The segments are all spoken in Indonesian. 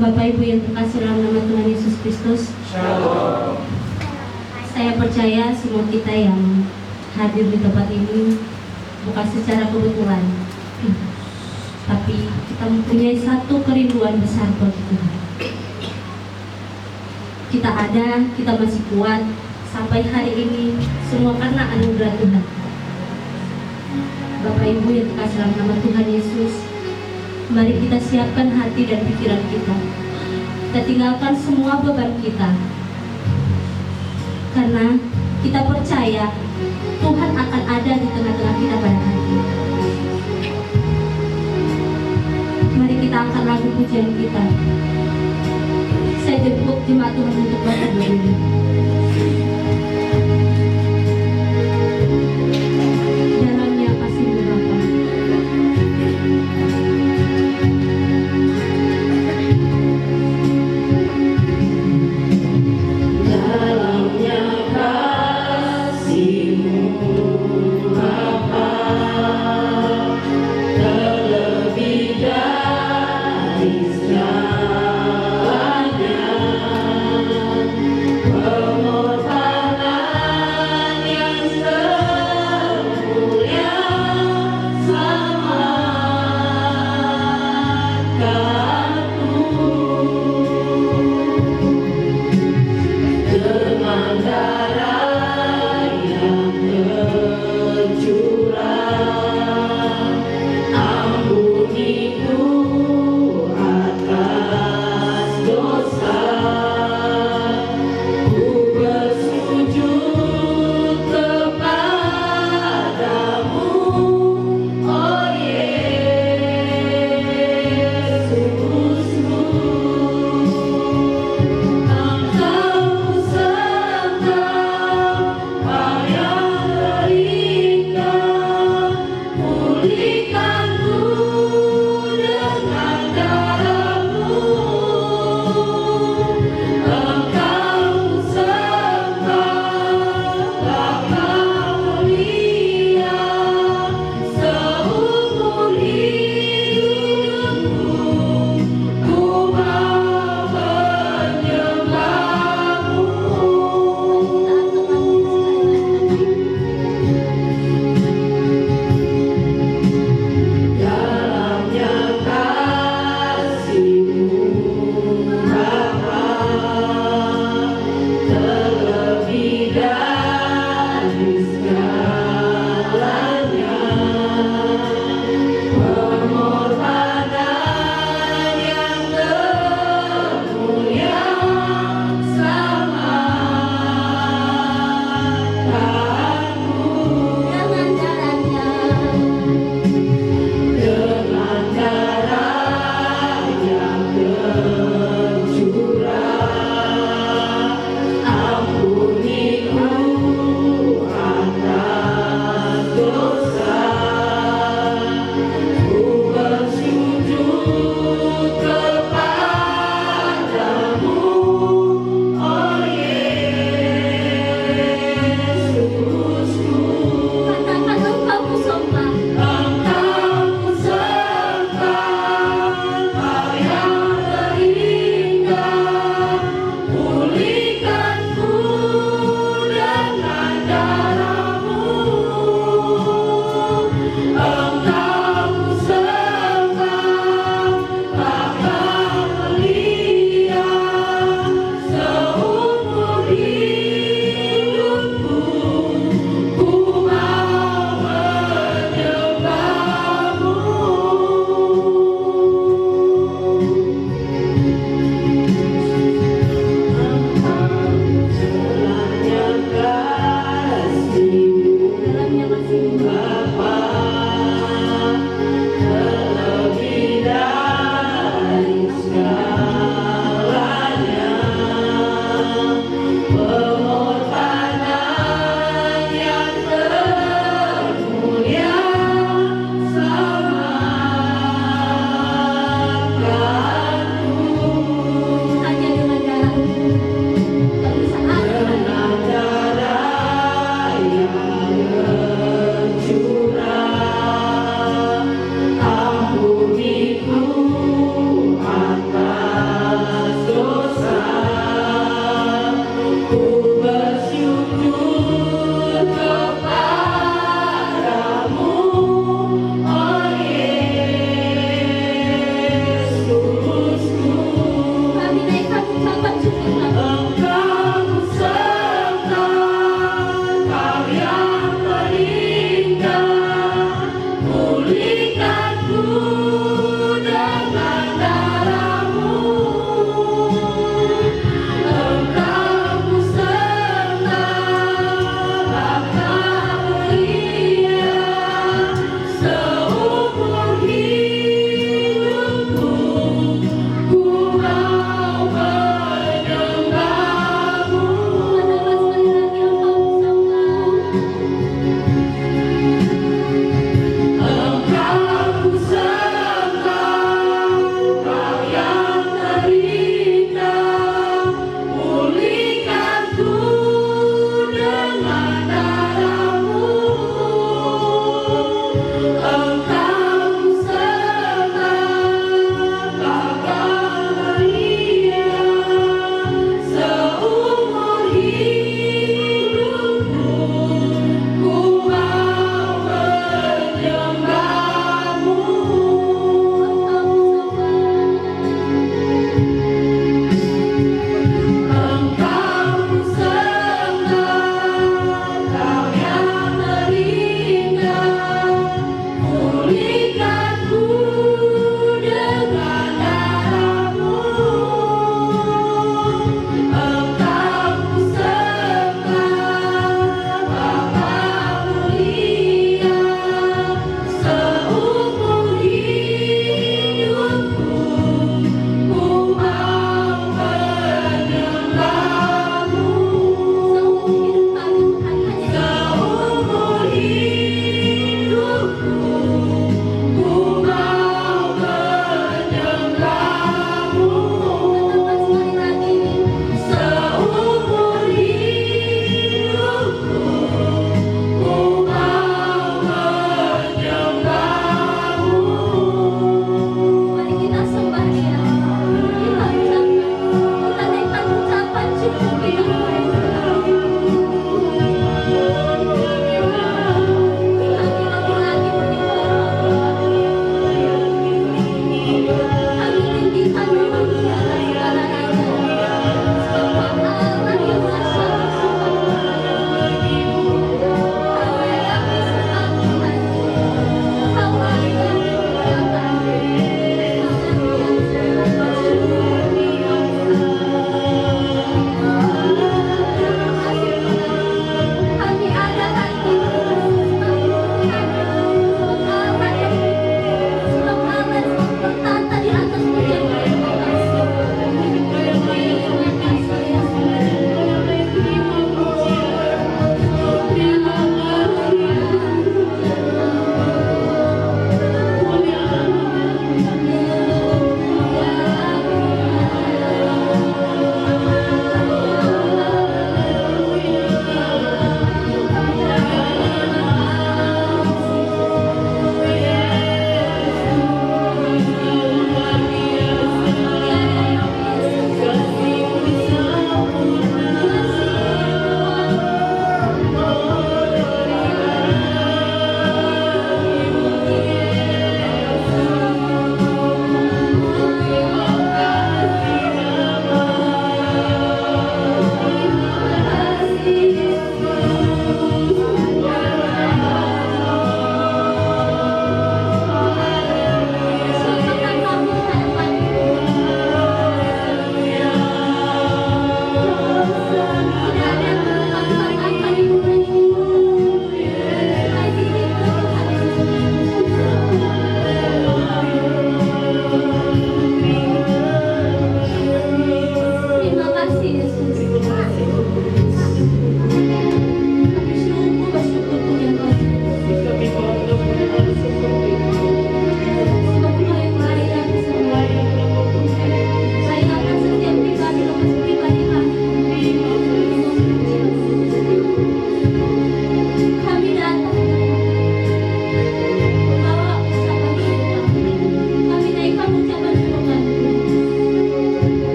Bapak Ibu yang terkasih dalam nama Tuhan Yesus Kristus. Shalom. Saya percaya semua kita yang hadir di tempat ini bukan secara kebetulan, tapi kita mempunyai satu kerinduan besar buat Tuhan. Kita ada, kita masih kuat sampai hari ini, semua karena anugerah Tuhan. Bapak Ibu yang terkasih dalam nama Tuhan Yesus, mari kita siapkan hati dan pikiran kita. Kita tinggalkan semua beban kita, karena kita percaya Tuhan akan ada di tengah-tengah kita pada hari ini. Mari kita angkat lagu pujian kita. Saya jemput jemaat Tuhan untuk bangkit berdiri. Dalamnya kasih Bapa. Dalamnya kasih-Mu Bapa, terlebih dari segalanya.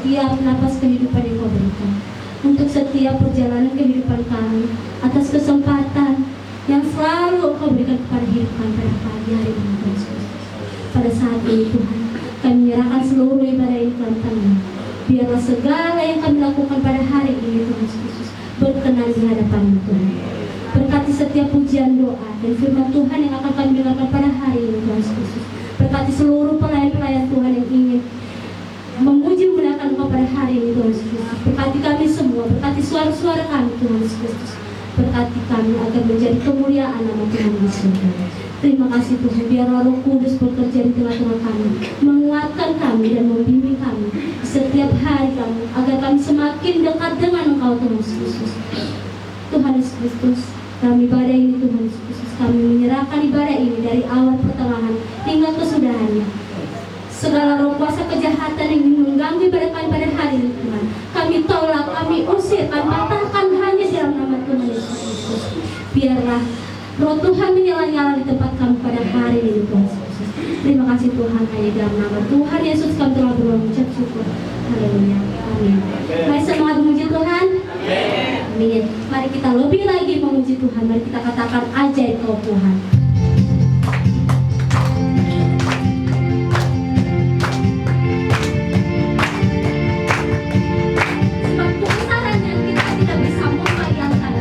setiap napas kehidupan yang Kau berikan, untuk setiap perjalanan kehidupan kami, atas kesempatan yang selalu Kau berikan kepada hidup kami pada pagi hari ini Tuhan Yesus. Pada saat ini Tuhan, kami menyerahkan seluruh ibadah ini ke dalam Tangan. Biarlah segala yang kami lakukan pada hari ini Tuhan Yesus berkenan di hadapan Tuhan. Berkati setiap pujian doa dan firman Tuhan yang akan kami dengarkan pada hari ini Tuhan Yesus. Berkati seluruh pelayan-pelayan Tuhan yang ingin memuji memuliakan Engkau pada hari ini Tuhan Yesus. Berkati kami semua, berkati suara-suara kami Tuhan Yesus. Berkati kami agar menjadi kemuliaan nama Tuhan Yesus. Terima kasih Tuhan, biarlah Roh Kudus bekerja di tengah-tengah kami, menguatkan kami dan membimbing kami setiap hari kami, agar kami semakin dekat dengan Engkau Tuhan Yesus. Tuhan Yesus Kristus, dalam ibadah ini Tuhan Yesus Kristus, kami menyerahkan ibadah ini dari awal pertengahan hingga kesudahannya. Segala roh kuasa kejahatan yang ingin mengganggu ibadah kami pada hari ini Tuhan, kami tolak, kami usir, kami patahkan hanya dalam nama Tuhan Yesus Kristus. Biarlah Roh Tuhan menyala-nyala di tempat kami pada hari ini Tuhan Yesus. Terima kasih Tuhan, hanya dalam nama Tuhan Yesus kami telah berucap syukur. Haleluya. Amin. Mari semangat memuji Tuhan. Amin. Mari kita lebih lagi memuji Tuhan. Mari kita katakan ajaib Kau Tuhan. Sebab kebesarannya kita tidak bisa membayangkan.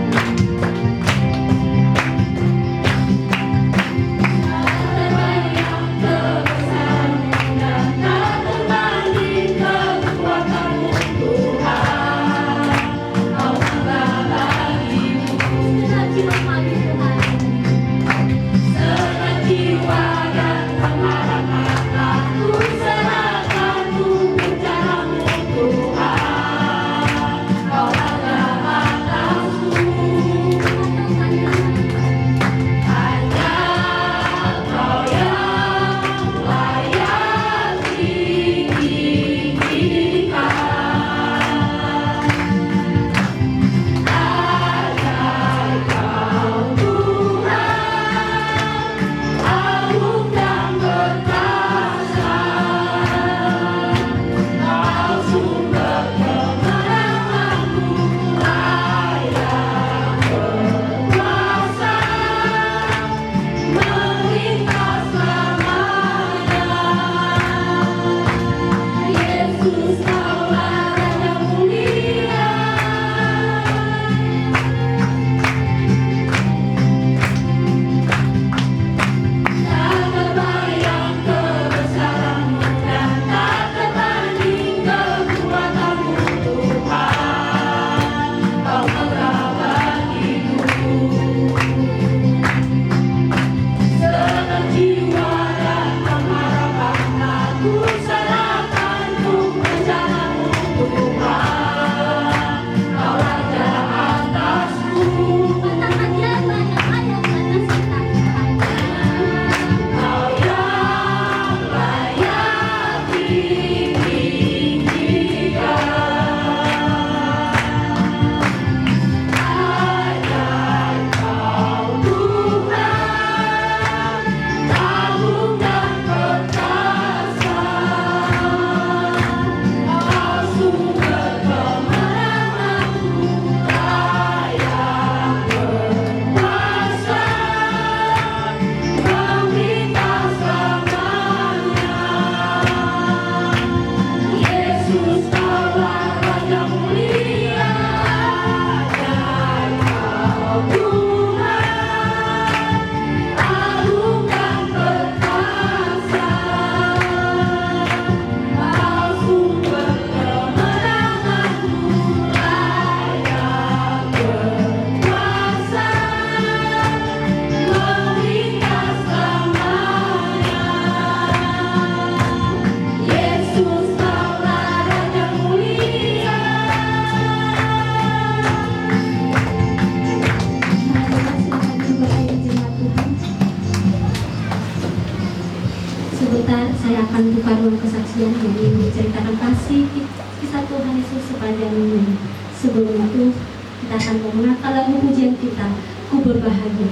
Saya akan buka ruang kesaksian yang ingin menceritakan kasih kisah Tuhan Yesus sepanjang minggu. Sebelum itu, kita akan mengenalkan lagu pujian kita, Ku Berbahagia.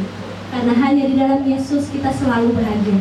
Karena hanya di dalam Yesus kita selalu bahagia.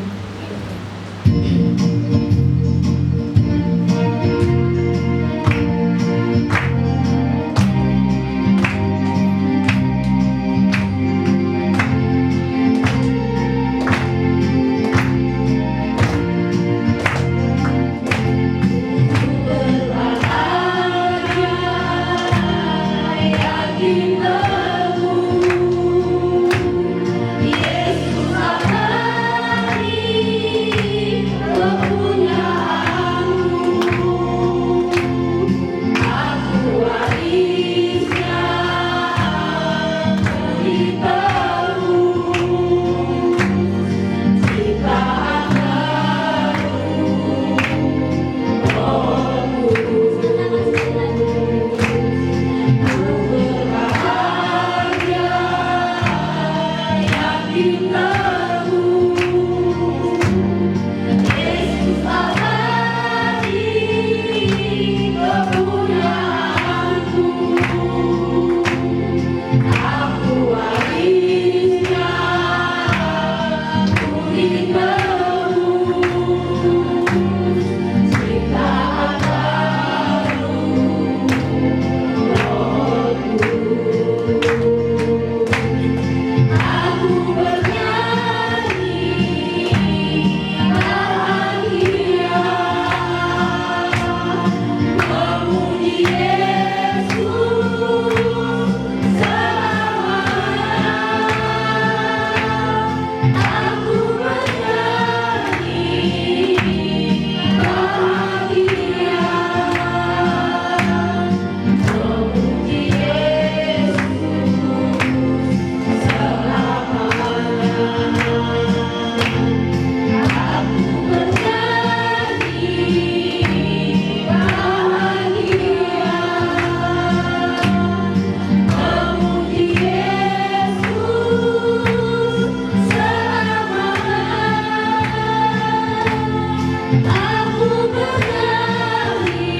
Aku menari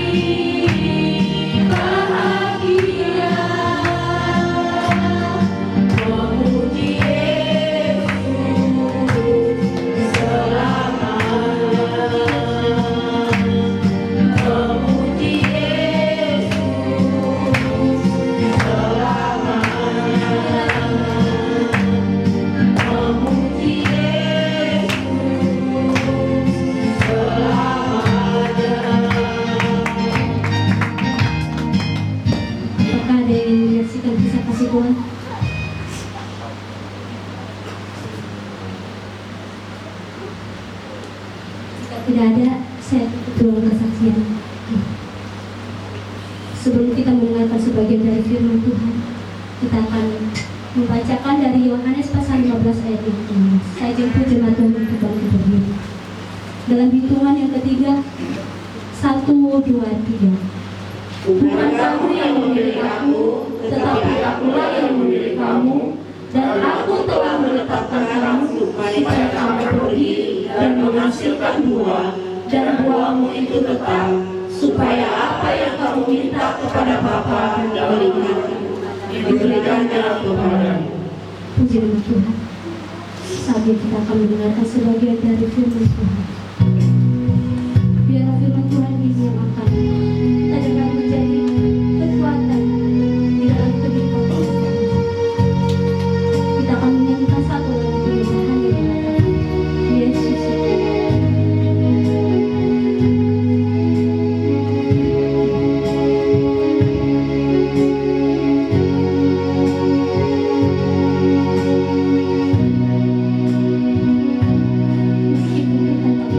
bahagia memuji Yesus selamanya, memuji Yesus selamanya, memuji Yesus selamanya. Apakah ada yang menyaksikan kisah kasih Tuhan? Jika tidak ada, saya tutup ruang kesaksian. Sebelum kita mendengarkan sebagian dari firman Tuhan, kita akan membacakan dari Yohanes pasal 15 ayat 15. Saya jemput jemaat Tuhan untuk bangkit berdiri. Dalam hitungan yang ketiga, 1, 2, 3. Bukan kamu yang memilih aku, tetapi akulah yang memilih kamu, dan aku telah menetapkan kamu supaya kamu pergi dan menghasilkan buah, dan buahmu itu tetap, supaya apa yang kamu minta kepada Bapa diberikannya kepadamu. Puji nama Tuhan. Saatnya kita akan mendengarkan sebagian dari firman Tuhan. Biarlah firman Tuhan ini yang akan kita dengar menjadi kekuatan di dalam kehidupan kita. Kita akan menyanyikan satu lagu penyembahan yang mengatakan Yesus itu. Meskipun kita tak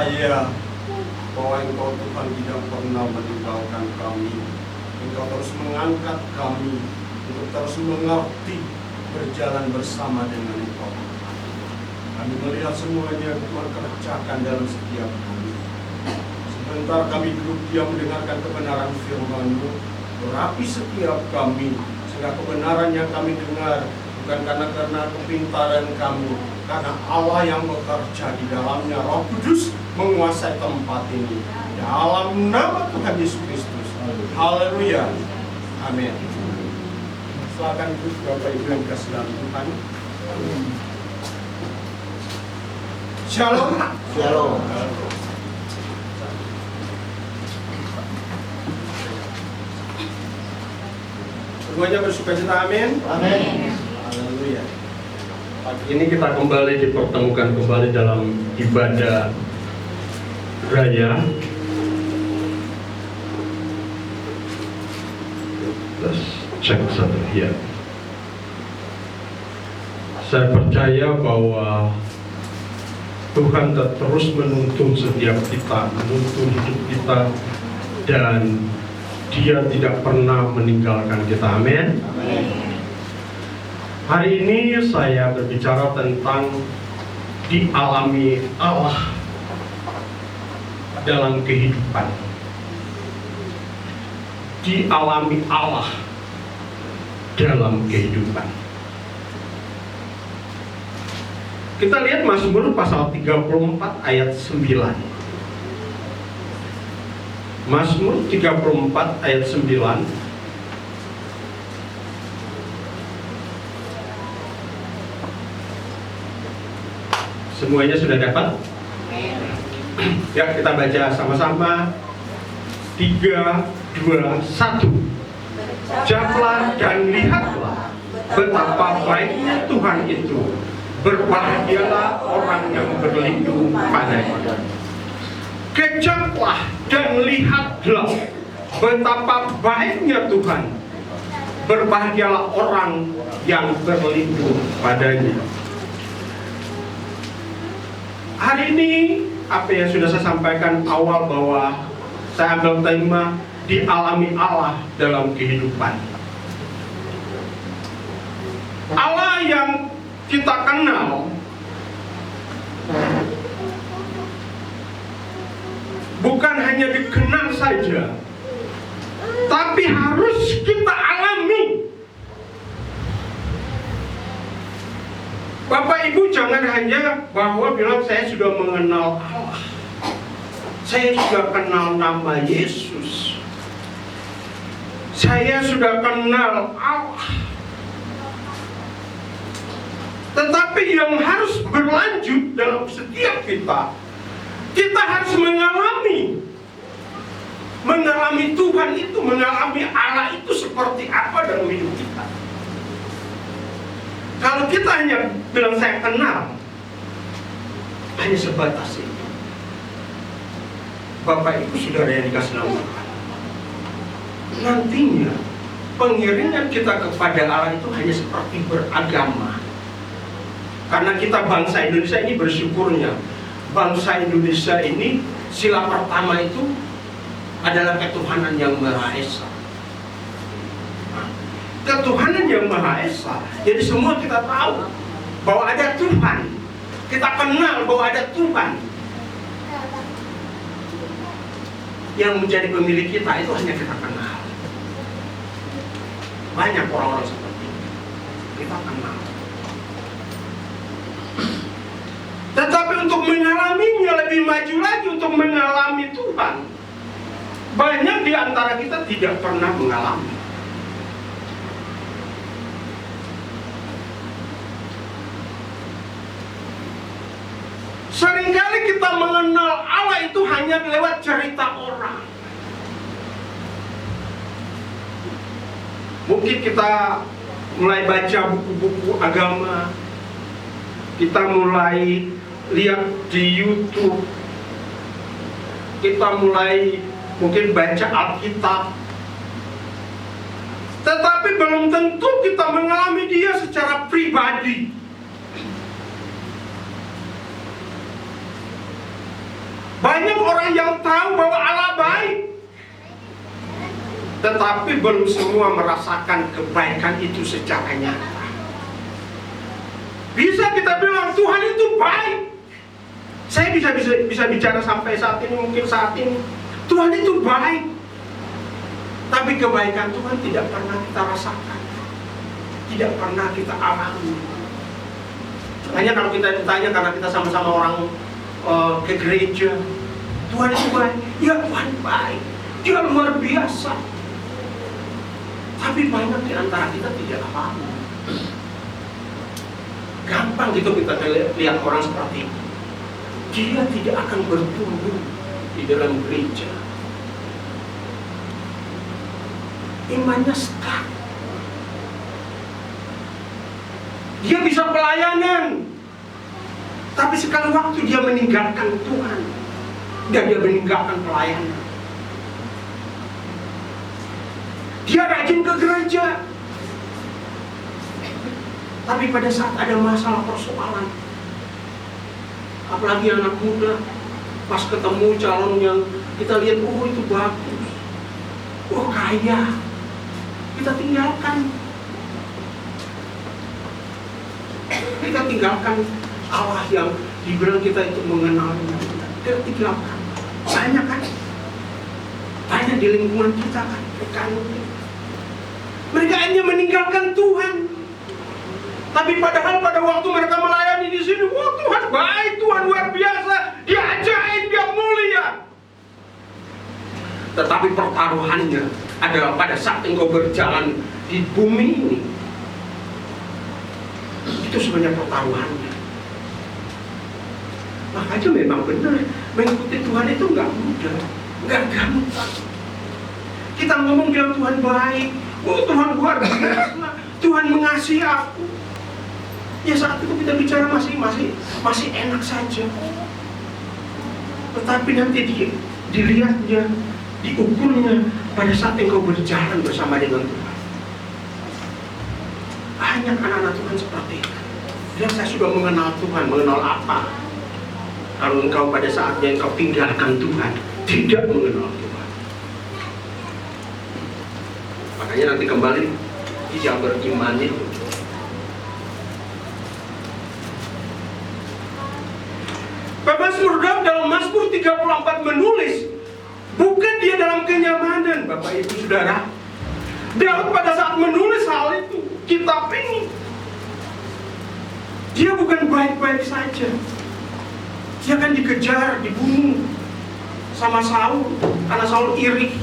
percaya bahwa Engkau Tuhan tidak pernah meninggalkan kami. Engkau terus mengangkat kami untuk terus mengerti berjalan bersama dengan Engkau. Kami melihat semuanya Tuhan kerjakan dalam setiap kami. Sebentar kami duduk diam mendengarkan kebenaran firman-Mu, berapi setiap kami, sehingga kebenaran yang kami dengar bukan karena kepintaran kami, karena Allah yang bekerja di dalamnya. Roh Kudus menguasai tempat ini. Dalam nama Tuhan Yesus Kristus. Haleluya. Amin. Silakan Bapak Ibu yang dikasihi dalam Tuhan. Shalom. Shalom. Semuanya bersukacita, amin. Amin. Haleluya. Pagi ini kita kembali dipertemukan kembali dalam ibadah raya. Let's cek satu ya. Saya percaya bahwa Tuhan terus menuntun setiap kita, menuntun hidup kita, dan Dia tidak pernah meninggalkan kita. Amin. Hari ini saya berbicara tentang dialami Allah dalam kehidupan. Dialami Allah dalam kehidupan. Kita lihat Mazmur pasal 34 ayat 9. Mazmur 34 ayat 9. Semuanya sudah dapat? Ya, kita baca sama-sama. 3, 2, 1. Jawablah dan lihatlah betapa baiknya Tuhan itu. Berbahagialah orang yang berlindung padanya. Kejaplah dan lihatlah betapa baiknya Tuhan. Berbahagialah orang yang berlindung padanya. Hari ini apa yang sudah saya sampaikan awal, bahwa saya ambil tema dialami Allah dalam kehidupan. Allah yang kita kenal bukan hanya dikenal saja, tapi harus kita alami. Bapak Ibu jangan hanya bahwa bilang saya sudah mengenal Allah, saya sudah kenal nama Yesus, saya sudah kenal Allah. Tetapi yang harus berlanjut dalam setiap kita harus mengalami Tuhan itu, mengalami Allah itu seperti apa dalam hidup kita. Kalau kita hanya bilang saya kenal, hanya sebatas itu. Bapak Ibu Saudara yang dikasihi Tuhan, nantinya pengiringan kita kepada Allah itu hanya seperti beragama. Karena kita bangsa Indonesia ini bersyukurnya, bangsa Indonesia ini sila pertama itu adalah ketuhanan yang Maha Esa. Nah, ketuhanan yang Maha Esa, jadi semua kita tahu bahwa ada Tuhan, kita kenal bahwa ada Tuhan. Yang menjadi pemilik kita itu hanya kita kenal. Banyak orang-orang seperti itu, kita kenal. Tetapi untuk mengalaminya lebih maju lagi, untuk mengalami Tuhan, banyak di antara kita tidak pernah mengalami. Seringkali kita mengenal Allah itu hanya lewat cerita orang. Mungkin kita mulai baca buku-buku agama, kita mulai lihat di YouTube, kita mulai mungkin baca Alkitab, tetapi belum tentu kita mengalami dia secara pribadi. Banyak orang yang tahu bahwa Allah baik, tetapi belum semua merasakan kebaikan itu secara nyata. Bisa kita bilang Tuhan itu baik. Saya bisa bicara sampai saat ini, mungkin saat ini Tuhan itu baik, tapi kebaikan Tuhan tidak pernah kita rasakan, tidak pernah kita alami. Hanya kalau kita ditanya, karena kita sama-sama orang ke gereja, Tuhan itu baik, ya Tuhan baik, Dia luar biasa. Tapi banyak di antara kita tidak alami. Gampang gitu kita lihat orang seperti itu. Dia tidak akan bertumbuh di dalam gereja. Imannya stuck. Dia bisa pelayanan, tapi sekali waktu dia meninggalkan Tuhan dan dia meninggalkan pelayanan. Dia rajin ke gereja, tapi pada saat ada masalah persoalan, apalagi anak muda, pas ketemu calon yang kita lihat, oh itu bagus, oh kaya, kita tinggalkan. Kita tinggalkan Allah yang dibilang kita itu mengenalnya. Kita tinggalkan. Banyak kan? Banyak di lingkungan kita kan, rekan-rekan. Mereka hanya meninggalkan Tuhan. Tapi padahal pada waktu mereka melayani di sini, wah Tuhan baik, Tuhan luar biasa, Dia ajaib, Dia mulia. Tetapi pertaruhannya adalah pada saat engkau berjalan di bumi ini. Itu sebenarnya pertaruhannya. Makanya memang benar, mengikuti Tuhan itu nggak mudah, nggak gampang. Kita ngomong bilang Tuhan baik, oh Tuhan luar biasa, Tuhan mengasihi aku. Ya saat itu kita bicara masih enak saja. Tetapi nanti dilihatnya, diukurnya pada saat engkau berjalan bersama dengan Tuhan. Banyak anak-anak Tuhan seperti itu. Dia saya sudah mengenal Tuhan, mengenal apa? Kalau engkau pada saatnya engkau tinggalkan Tuhan, tidak mengenal Tuhan. Makanya nanti kembali tidak beriman itu. Mazmur Daud dalam Mazmur 34 menulis, bukan dia dalam kenyamanan, Bapak Ibu Saudara. Daud pada saat menulis hal itu, kitab ini, dia bukan baik-baik saja. Dia kan dikejar, dibunuh sama Saul karena Saul iri.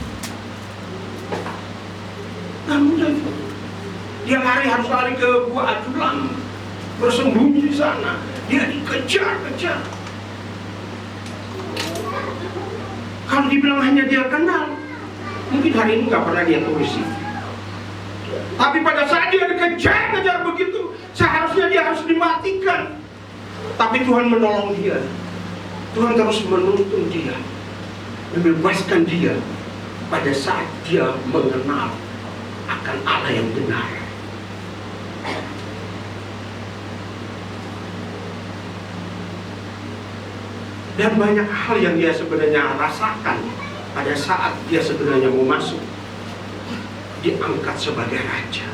Nah mudah itu. Dia harus lari ke Gua Adulam, bersembunyi di sana. Dia dikejar-kejar. Kalau dibilang hanya dia kenal, mungkin hari ini nggak pernah dia tulis. Tapi pada saat dia dikejar-kejar begitu, seharusnya dia harus dimatikan. Tapi Tuhan menolong dia. Tuhan terus menuntun dia, membebaskan dia pada saat dia mengenal akan Allah yang benar. Dan banyak hal yang dia sebenarnya rasakan pada saat dia sebenarnya mau masuk, diangkat sebagai raja.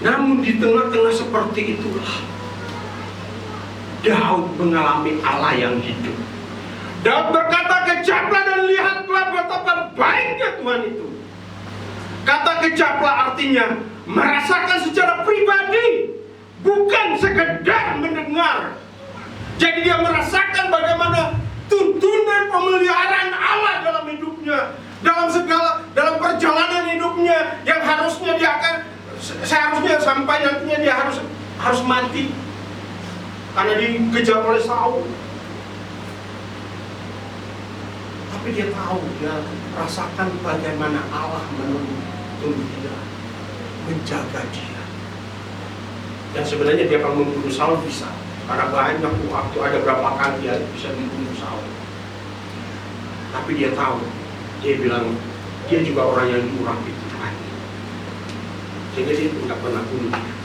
Namun di tengah-tengah seperti itulah Daud mengalami Allah yang hidup. Daud berkata, kejaplah dan lihatlah betapa baiknya Tuhan itu. Kata kejaplah artinya merasakan secara pribadi, bukan sekedar mendengar. Jadi dia merasakan bagaimana tuntunan pemeliharaan Allah dalam hidupnya, dalam perjalanan hidupnya yang harusnya dia akan seharusnya sampai nantinya dia harus mati karena dikejar oleh Saul. Tapi dia tahu, dia rasakan bagaimana Allah menuntun dia, menjaga dia. Dan sebenarnya dia kalau membunuh Saul bisa, karena banyak waktu, ada berapa kali dia bisa membunuh Saul. Tapi dia tahu, dia bilang dia juga orang yang diurapi Tuhan. Sehingga dia tidak pernah bunuh dia.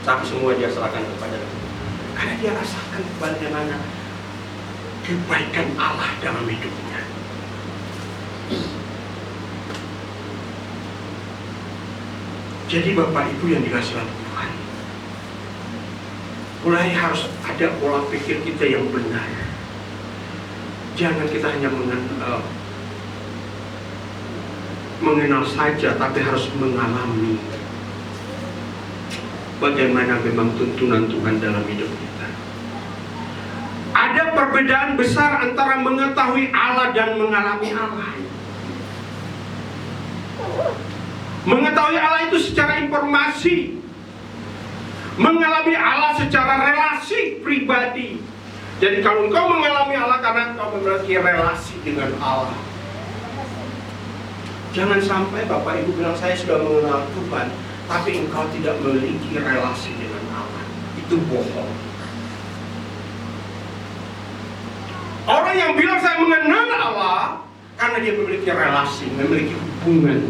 Tapi semua dia serahkan kepada Tuhan. Karena dia rasakan bagaimana kebaikan Allah dalam hidupnya. Jadi Bapak Ibu yang dikasihi Tuhan, mulai harus ada pola pikir kita yang benar. Jangan kita hanya mengenal saja, tapi harus mengalami bagaimana memang tuntunan Tuhan dalam hidup kita. Ada perbedaan besar antara mengetahui Allah dan mengalami Allah. Mengetahui Allah itu secara informasi, mengalami Allah secara relasi pribadi. Jadi kalau engkau mengalami Allah karena engkau memiliki relasi dengan Allah. Jangan sampai Bapak Ibu bilang saya sudah mengenal Tuhan, tapi engkau tidak memiliki relasi dengan Allah. Itu bohong. Orang yang bilang saya mengenal Allah karena dia memiliki relasi, memiliki hubungan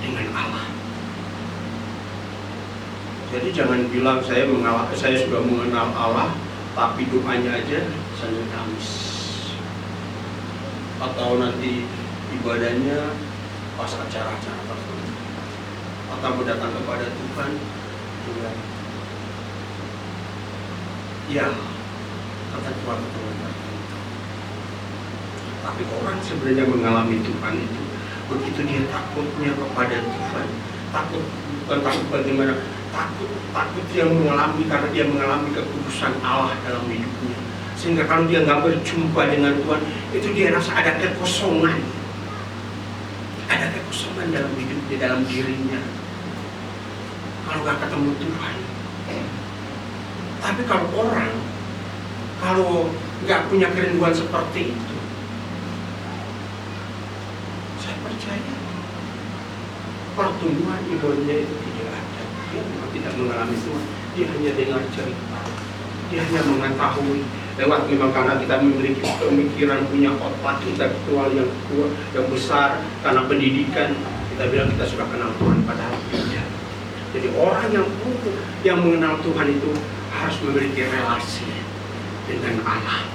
dengan Allah. Jadi jangan bilang saya sudah mengenal Allah, tapi doanya aja Senin Kamis, atau nanti ibadahnya pas acara-acara tertentu, atau datang kepada Tuhan dengan ya ketentuan tertentu. Tapi orang sebenarnya mengalami Tuhan itu begitu dia takutnya kepada Tuhan, bukan takut bagaimana, takut dia mengalami karena dia mengalami kekudusan Allah dalam hidupnya. Sehingga kalau dia nggak berjumpa dengan Tuhan, itu dia rasa ada kekosongan. Ada kekosongan dalam hidupnya, dalam dirinya. Kalau nggak ketemu Tuhan. Tapi kalau orang, kalau nggak punya kerinduan seperti itu, saya percaya pertumbuhan imannya itu tidak ada. Dia memang tidak mengalami Tuhan. Dia hanya dengar cerita. Dia hanya mengetahui lewat memang karena kita memiliki pemikiran, punya otak intelektual yang kuat, yang besar karena pendidikan. Kita bilang kita sudah kenal Tuhan, padahal tidak. Jadi orang yang mengenal Tuhan itu harus memiliki relasi dengan Allah.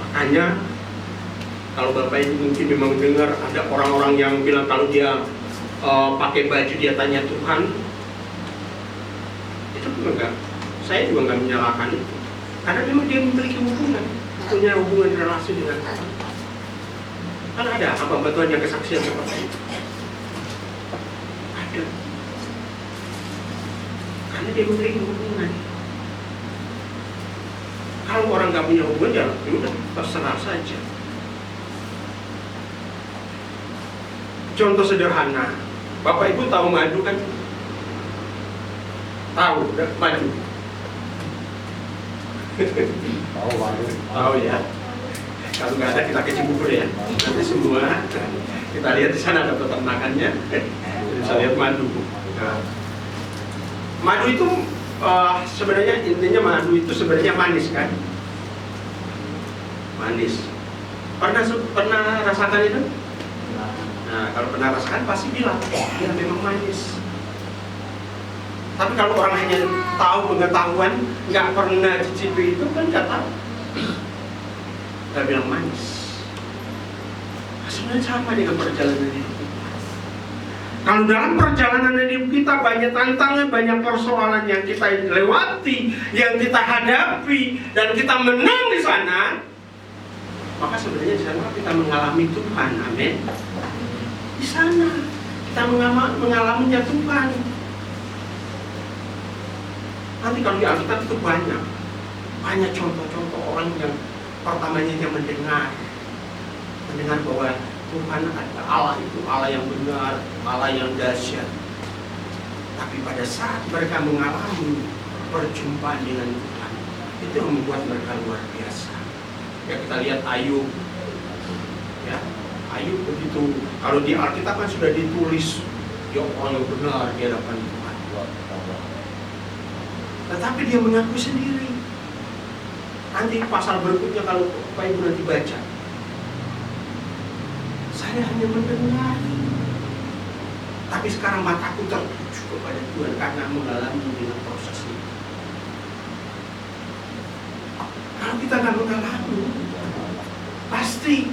Makanya kalau Bapak Ibu mungkin memang dengar ada orang-orang yang bilang kalau dia pakai baju dia tanya Tuhan, itu juga enggak. Saya juga enggak menyalahkan itu. Karena memang dia memiliki hubungan, punya hubungan relasi dengan Tuhan. Kan ada hamba Tuhan yang kesaksian seperti itu. Ada. Karena dia memiliki hubungan. Kalau orang nggak punya hubungan, ya udah terserah saja. Contoh sederhana, Bapak Ibu tahu madu kan? Tahu, madu. Tahu ya. Kalau nggak ada kita ke Cibubur ya. Nanti semua kita lihat di sana ada peternakannya. Bisa lihat madu. Nah, madu itu sebenarnya intinya madu itu sebenarnya manis kan? Manis. Pernah rasakan itu? Nah, kalau pernah rasakan pasti bilang, ya memang manis. Tapi kalau orang hanya tahu pengetahuan, nggak pernah cicipi itu kan nggak tahu. Nggak bilang manis. Nah, sebenarnya sama dengan perjalanan hidup kita. Kalau dalam perjalanan hidup kita banyak tantangan, banyak persoalan yang kita lewati, yang kita hadapi, dan kita menang di sana, maka sebenarnya di sana kita mengalami Tuhan. Amin. Di sana kita mengalaminya Tuhan. Nanti kalau di Alkitab itu banyak contoh-contoh orang yang pertamanya yang mendengar bahwa Tuhan ada, Allah itu Allah yang benar, Allah yang dahsyat. Tapi pada saat mereka mengalami perjumpaan dengan Tuhan, itu yang membuat mereka luar biasa. Ya kita lihat Ayub, ya Ayub begitu. Kalau di Alkitab kan sudah ditulis dia orang yang benar di hadapan Tuhan. Tetapi dia mengaku sendiri. Nanti pasal berikutnya kalau Bapak Ibu nanti baca, saya hanya mendengar, tapi sekarang mataku tertuju kepada Tuhan karena mengalami dengan proses itu. kita nggak mengalami, pasti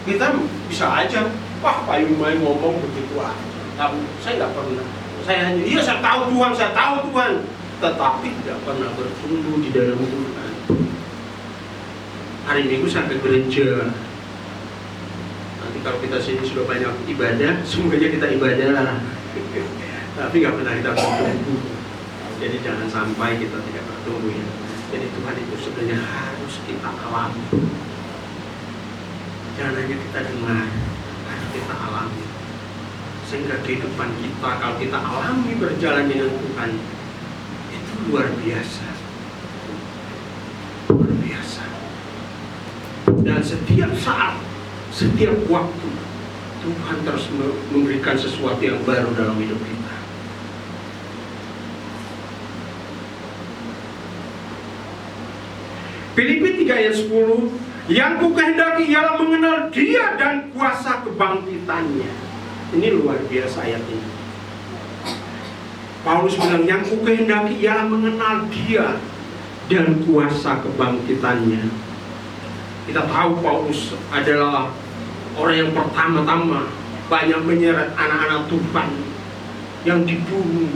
kita bisa aja, wah Pak Yumai ngomong begitu aja. Saya nggak pernah. Saya hanya, iya saya tahu Tuhan, tetapi tidak pernah bertumbuh di dalam Tuhan. Hari Minggu saya ke gereja. Nanti kalau kita sini sudah banyak ibadah, semuanya kita ibadah. Tapi nggak pernah kita bertumbuh. Jadi jangan sampai kita tidak bertumbuh ya. Jadi Tuhan itu sebenarnya harus kita alami. Jangan hanya kita dengar, harus kita alami. Sehingga kehidupan kita, kalau kita alami berjalan dengan Tuhan, itu luar biasa. Luar biasa. Dan setiap saat, setiap waktu, Tuhan terus memberikan sesuatu yang baru dalam hidup kita. Filipi 3 ayat 10, yang kukehendaki ialah mengenal Dia dan kuasa kebangkitannya. Ini luar biasa ayat ini. Paulus bilang, yang kukehendaki ialah mengenal Dia dan kuasa kebangkitannya. Kita tahu Paulus adalah orang yang pertama-tama banyak menyeret anak-anak Tuhan yang dibunuh,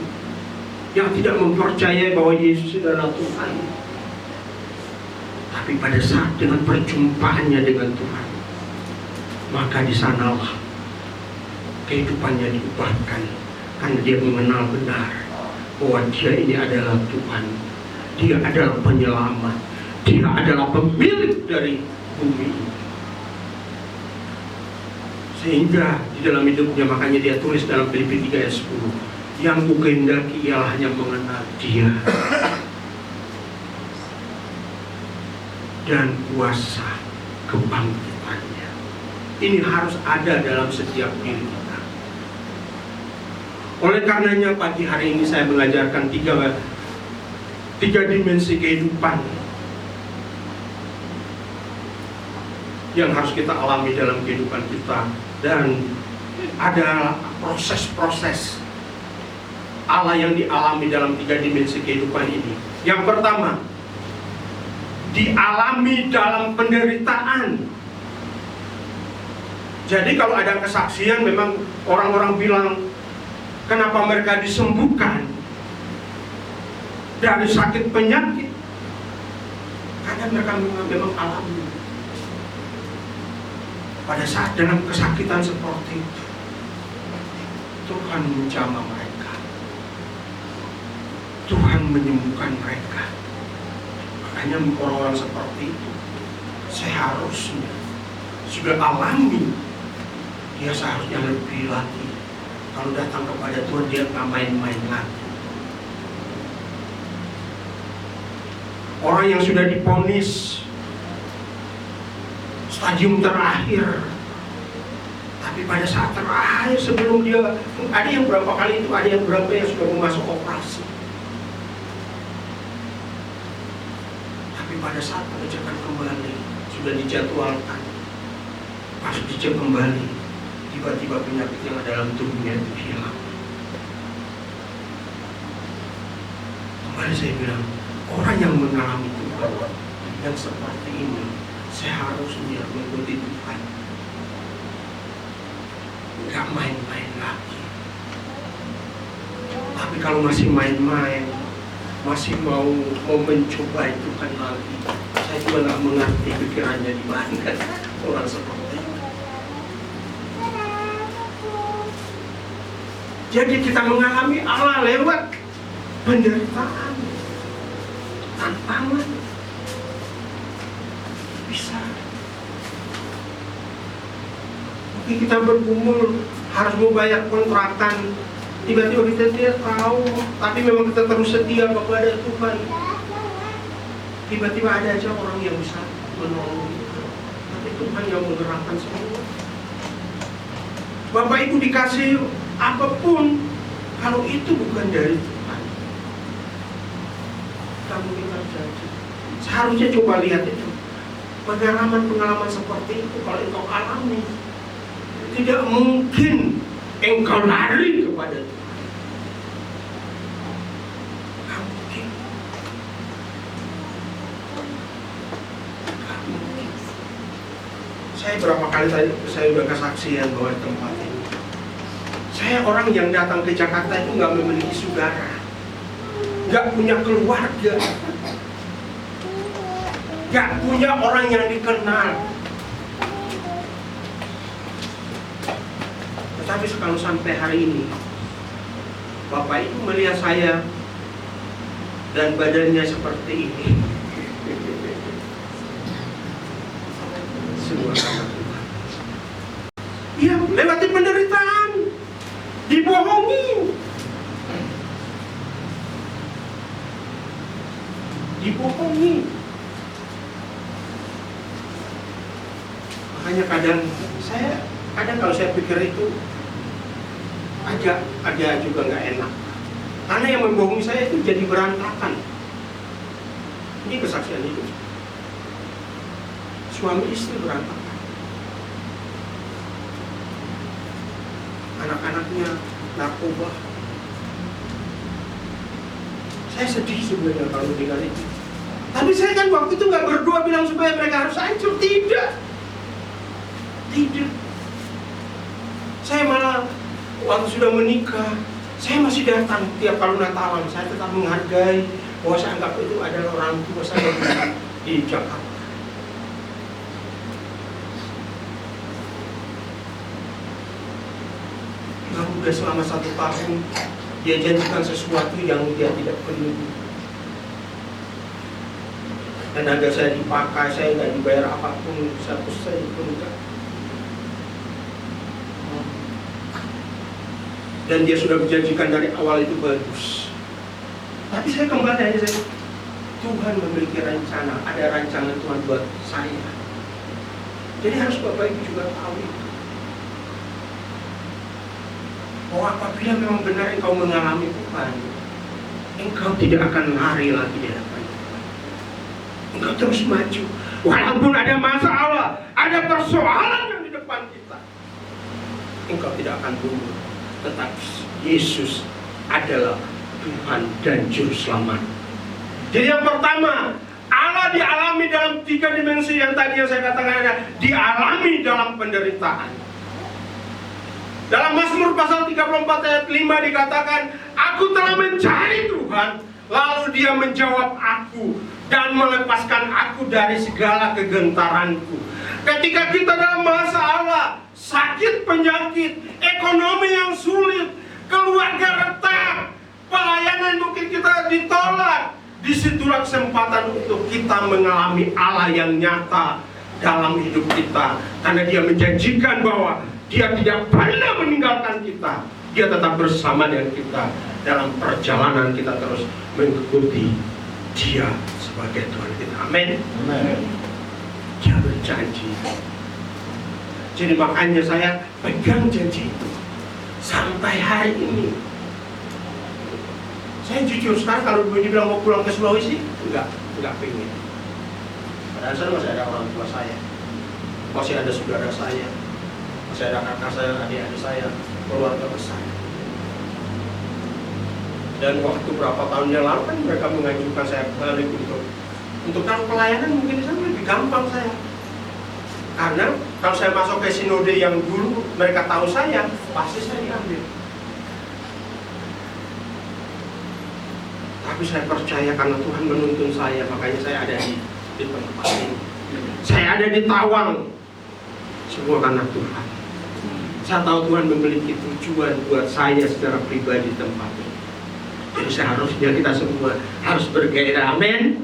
yang tidak mempercayai bahwa Yesus adalah Tuhan. Tapi pada saat dengan perjumpaannya dengan Tuhan, maka di sanalah kehidupannya diubahkan, karena dia mengenal benar bahwa Dia ini adalah Tuhan, Dia adalah penyelamat, Dia adalah pemilik dari bumi ini. Sehingga di dalam hidupnya, makanya dia tulis dalam Filipi 3 ayat 10, yang kukehendaki ialah hanya mengenal Dia dan kuasa kebangkitannya. Ini harus ada dalam setiap diri kita. Oleh karenanya pagi hari ini saya mengajarkan tiga dimensi kehidupan yang harus kita alami dalam kehidupan kita, dan ada proses-proses Allah yang dialami dalam 3 dimensi kehidupan ini. Yang pertama, dialami dalam penderitaan. Jadi kalau ada kesaksian, memang orang-orang bilang, kenapa mereka disembuhkan dari sakit penyakit? Karena mereka memang alami. Pada saat dalam kesakitan seperti itu, Tuhan menjamah mereka, Tuhan menyembuhkan mereka. Makanya orang-orang seperti itu seharusnya sudah alami, dia seharusnya lebih lagi. Kalau datang kepada Tuhan, dia nggak main-main lagi. Orang yang sudah divonis stadium terakhir, tapi pada saat terakhir sebelum dia, ada yang berapa kali itu, ada yang berapa yang sudah mau masuk operasi, tapi pada saat pengecekan kembali sudah dijadwalkan, pas dicek kembali, tiba-tiba penyakit yang ada dalam tubuhnya itu hilang. Kembali saya bilang, orang yang mengalami Tuhan yang seperti ini seharusnya mengikuti Tuhan, nggak main-main lagi. Tapi kalau masih main-main, masih mau mencoba Tuhan lagi, saya juga nggak mengerti pikirannya di mana orang seperti itu. Jadi kita mengalami Allah lewat penderitaan, tantangan. Bisa. Mungkin kita bergumul harus membayar kontrakan, tiba-tiba kita tidak tahu, tapi memang kita terus setia kepada Tuhan. Tiba-tiba ada aja orang yang bisa menolong kita, tapi Tuhan yang menggerakkan semua. Bapak Ibu dikasih apapun, kalau itu bukan dari Tuhan, tak mungkin terjadi. Seharusnya coba lihat itu. Pengalaman-pengalaman seperti itu kalau engkau alami, tidak mungkin engkau lari kepada Tuhan. Tidak mungkin. Saya berapa kali saya udah kesaksian bahwa di tempat ini. Saya orang yang datang ke Jakarta itu nggak memiliki saudara, nggak punya keluarga, nggak punya orang yang dikenal. Tetapi kalau sampai hari ini, Bapak Ibu melihat saya dan badannya seperti ini, semua karena Tuhan. Dia lewati penderitaan, dibohongi, makanya kadang kalau saya pikir itu agak juga nggak enak, karena yang membohongi saya itu jadi berantakan. Ini kesaksian hidup. Suami istri berantakan, anak-anaknya narkoba. Saya sedih sebenarnya kalau dengar itu. Tapi saya kan waktu itu nggak berdoa bilang supaya mereka harus hancur, tidak. Saya malah waktu sudah menikah, saya masih datang tiap kali Natalan. Saya tetap menghargai bahwa saya anggap itu adalah orang tua saya di Jakarta. Lalu udah selama 1 tahun dia janjikan sesuatu yang dia tidak penuhi. Tenaga saya dipakai, saya nggak dibayar apapun, satu saya pun enggak. Dan dia sudah menjanjikan dari awal itu bagus. Tapi saya kembali aja, Tuhan memiliki rencana, ada rancangan Tuhan buat saya. Jadi harus Bapak Ibu juga tahu itu. Bahwa apabila memang benar engkau mengalami Tuhan, engkau tidak akan lari lagi di hadapan Tuhan. Engkau terus maju. Walaupun ada masalah, ada persoalan yang di depan kita, engkau tidak akan mundur. Tetapi Yesus adalah Tuhan dan Juru Selamat. Jadi yang pertama, Allah dialami dalam 3 dimensi yang tadi yang saya katakan, ada dialami dalam penderitaan. Dalam Mazmur pasal 34 ayat 5 dikatakan, aku telah mencari Tuhan, lalu dia menjawab aku dan melepaskan aku dari segala kegentaranku. Ketika kita dalam masalah, sakit, penyakit, ekonomi yang sulit, keluarga retak, pelayanan mungkin kita ditolak, disitulah kesempatan untuk kita mengalami Allah yang nyata dalam hidup kita. Karena dia menjanjikan bahwa dia tidak pernah meninggalkan kita. Dia tetap bersama dengan kita dalam perjalanan kita terus mengikuti dia sebagai Tuhan kita. Amin. Dia berjanji. Jadi makanya saya pegang janji itu sampai hari ini. Saya jujur sekarang kalau dibilang mau pulang ke Sulawesi, enggak pengen. Padahal sana masih ada orang tua saya, masih ada saudara saya, masih ada kakak saya, adik-adik saya, keluarga besar. Dan waktu berapa tahun yang lalu kan mereka mengajukan saya balik untuk dalam pelayanan, mungkin di sana lebih gampang saya. Karena kalau saya masuk ke sinode yang dulu mereka tahu saya, pasti saya diambil. Tapi saya percaya karena Tuhan menuntun saya, makanya saya ada di tempat ini. Saya ada di Tawang, semua karena Tuhan. Saya tahu Tuhan memiliki tujuan buat saya secara pribadi di tempat ini. Jadi seharusnya kita semua harus bergairah. Amin.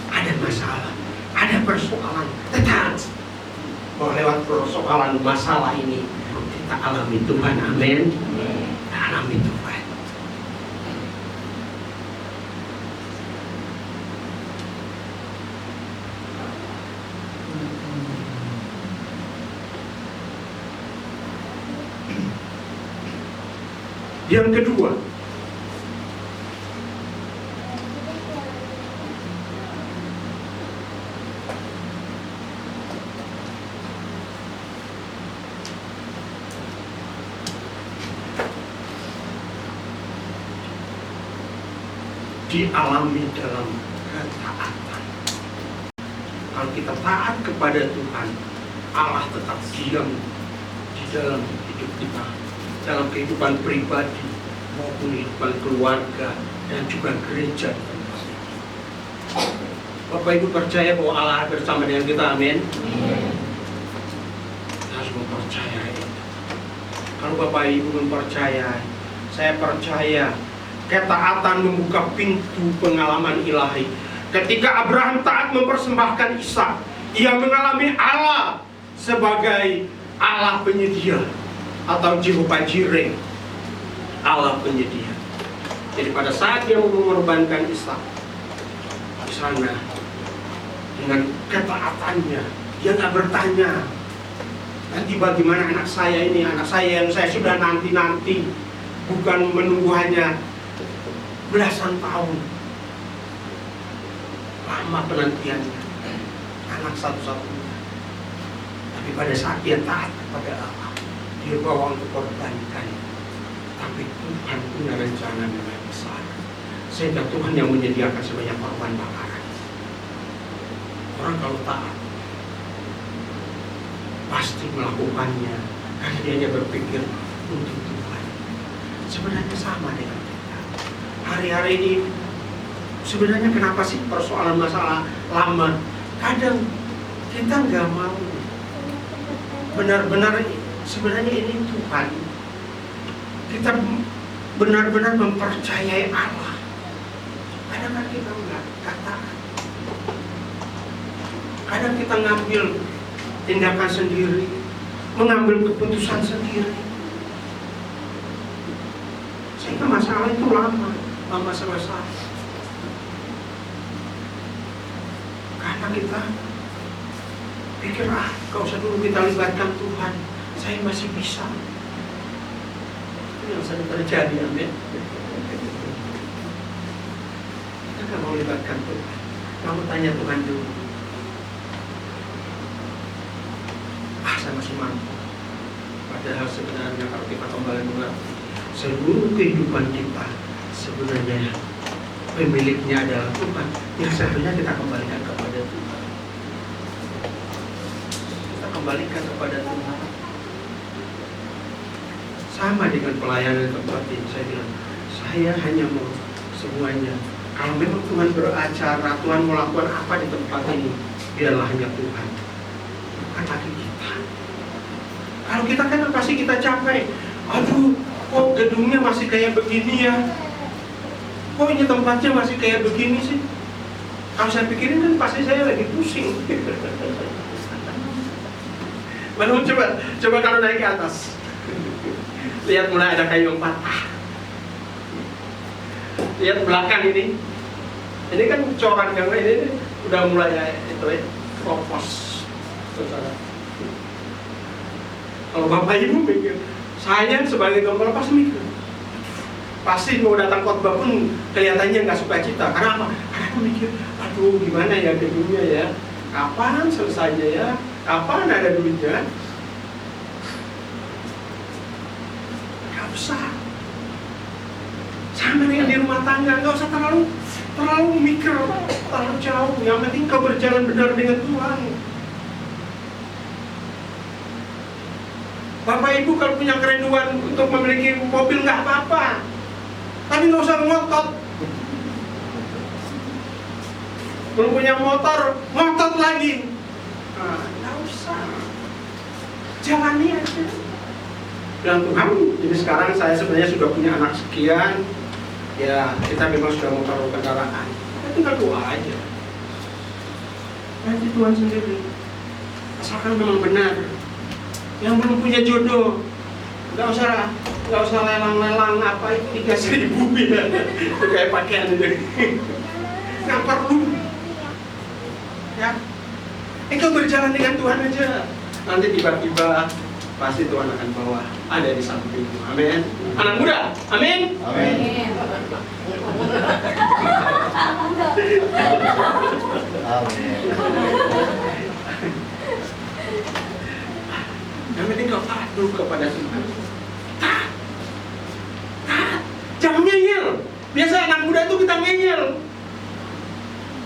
Ada masalah, ada persoalan, tetap bahwa lewat persoalan masalah ini kita alami Tuhan. Amin. Kita alami Tuhan. Yang kedua, dialami dalam ketaatan. Kalau kita taat kepada Tuhan, Allah tetap diam di dalam hidup kita, dalam kehidupan pribadi maupun kehidupan keluarga dan juga gereja. Bapak Ibu percaya bahwa Allah bersama dengan kita, amin? Kita harus mempercayai. Kalau Bapak Ibu mempercayai, saya percaya ketaatan membuka pintu pengalaman ilahi. Ketika Abraham taat mempersembahkan Ishak, ia mengalami Allah sebagai Allah penyedia atau Jehovah Jireh, Allah penyedia. Jadi pada saat dia mau mengorbankan Ishak di sana, dengan ketaatannya, dia nggak bertanya nanti bagaimana anak saya ini, anak saya yang saya sudah nanti-nanti, bukan menunggu hanya belasan tahun lama penantiannya, anak satu-satunya. Tapi pada saat dia taat kepada Allah, dia bawa untuk korbankan. Tapi Tuhan punya rencana yang lebih besar, sehingga Tuhan yang menyediakan sebanyak korban bakaran. Orang kalau taat pasti melakukannya karena dia hanya berpikir untuk Tuhan. Sebenarnya sama dengan kita. Hari-hari ini sebenarnya kenapa sih persoalan masalah lama? Kadang kita nggak mau benar-benar sebenarnya ini Tuhan. Kita benar-benar mempercayai Allah. Kadang kita nggak katakan. Kadang kita ngambil tindakan sendiri, mengambil keputusan sendiri, sehingga masalah itu lama selesai. Karena kita pikir, gak usah dulu kita libatkan Tuhan, saya masih bisa. Itu yang sering terjadi, amin. Kita gak mau libatkan Tuhan, kamu tanya Tuhan dulu. Saya masih mampu. Padahal sebenarnya kalau kita kembali mengerti, seluruh kehidupan kita sebenarnya pemiliknya adalah Tuhan. Yang seharusnya kita kembalikan kepada Tuhan. Kita kembalikan kepada Tuhan. Sama dengan pelayanan tempat ini, saya bilang, saya hanya mau semuanya. Kalau memang Tuhan beracara, Tuhan mau lakukan apa di tempat ini, biarlah hanya Tuhan, bukan lagi kita. Kalau kita kan pasti kita capek. Aduh, kok gedungnya masih kayak begini ya? Kok ini tempatnya masih kayak begini sih? Kalau saya pikirin kan pasti saya lagi pusing. Belum coba kalau naik ke atas, lihat mulai ada kayu yang patah. Lihat belakang ini kan coran yang ini udah mulai itu ya, keropos. Kalau Bapak Ibu mikir, saya sebagai gembala pasti mikir, pasti mau datang khotbah pun kelihatannya nggak sukacita. Karena apa? Karena aku mikir, aduh gimana ya gedungnya ya, kapan selesainya ya, kapan ada duitnya. Nggak usah. Sama dengan di rumah tangga, nggak usah terlalu mikir, terlalu jauh. Yang penting kau berjalan benar dengan Tuhan. Bapak Ibu kalau punya kerinduan untuk memiliki mobil nggak apa-apa, tapi nggak usah ngotot. Belum punya motor, ngotot lagi. Nggak usah. Jalani aja. Dan Tuhan, jadi sekarang saya sebenarnya sudah punya anak sekian, ya kita memang sudah memperoleh kendaraan. Kita tinggal doa aja. Nanti Tuhan sendiri. Asalkan memang benar. Yang belum punya jodoh, nggak usah lelang-lelang apa itu 3.000 ya, itu kayak pakaian itu, nggak perlu. Ya, engkau berjalan dengan Tuhan aja. Nanti tiba-tiba pasti Tuhan akan bawa ada di sampingmu. Amin. Anak muda, amin. Amin. Yang penting kau taat dulu kepada Tuhan. Taat. Jangan ngeyel. Biasa anak muda itu kita ngeyel.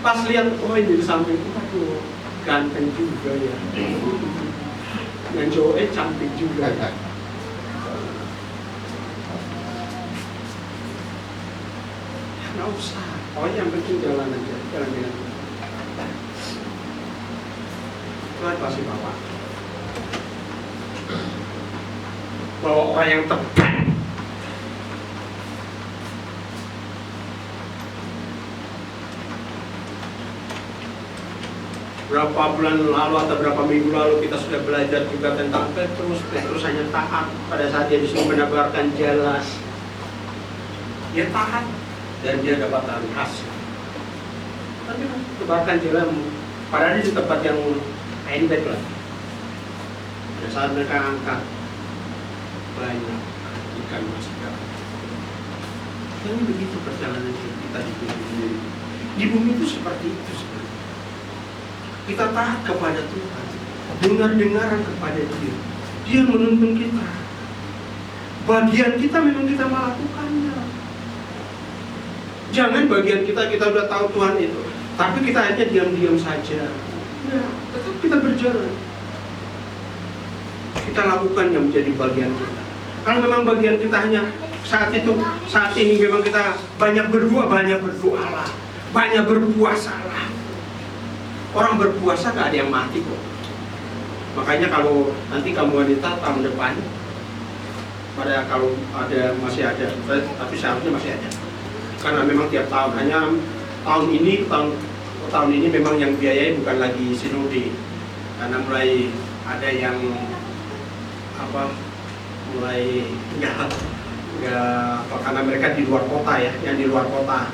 Pas lihat, oh ini di samping, aduh ganteng juga ya. Yang cowoknya cantik juga. Nggak usah, pokoknya yang penting jalan aja, jalan dengan Tuhan. Tuhan pasti bawa orang yang tepat. Berapa bulan lalu atau berapa minggu lalu kita sudah belajar juga tentang Petrus. Petrus hanya taat pada saat dia disuruh menebarkan jelas. Dia taat dan dia dapat hasil. Tapi tebarkan jelas, padahal di tempat yang endek lah. Pada saat mereka angkat banyak ikan masih dapat. Ini begitu perjalanan kita di bumi ini. Di bumi itu seperti itu sebenarnya. Kita taat kepada Tuhan, dengar-dengaran kepada Dia. Dia menuntun kita. Bagian kita memang kita melakukannya. Jangan bagian kita udah tahu Tuhan itu, tapi kita hanya diam-diam saja. Ya, tetap kita berjalan. Kita lakukan yang menjadi bagian kita. Kalau memang bagian kita hanya saat ini memang kita banyak berdoalah, banyak berpuasalah. Orang berpuasa gak ada yang mati kok. Makanya kalau nanti kamu wanita tahun depan, kalau ada masih ada, tapi seharusnya masih ada. Karena memang tiap tahun, hanya tahun ini memang yang biayai bukan lagi sinode. Karena mulai ada yang mulai karena mereka di luar kota ya, yang di luar kota.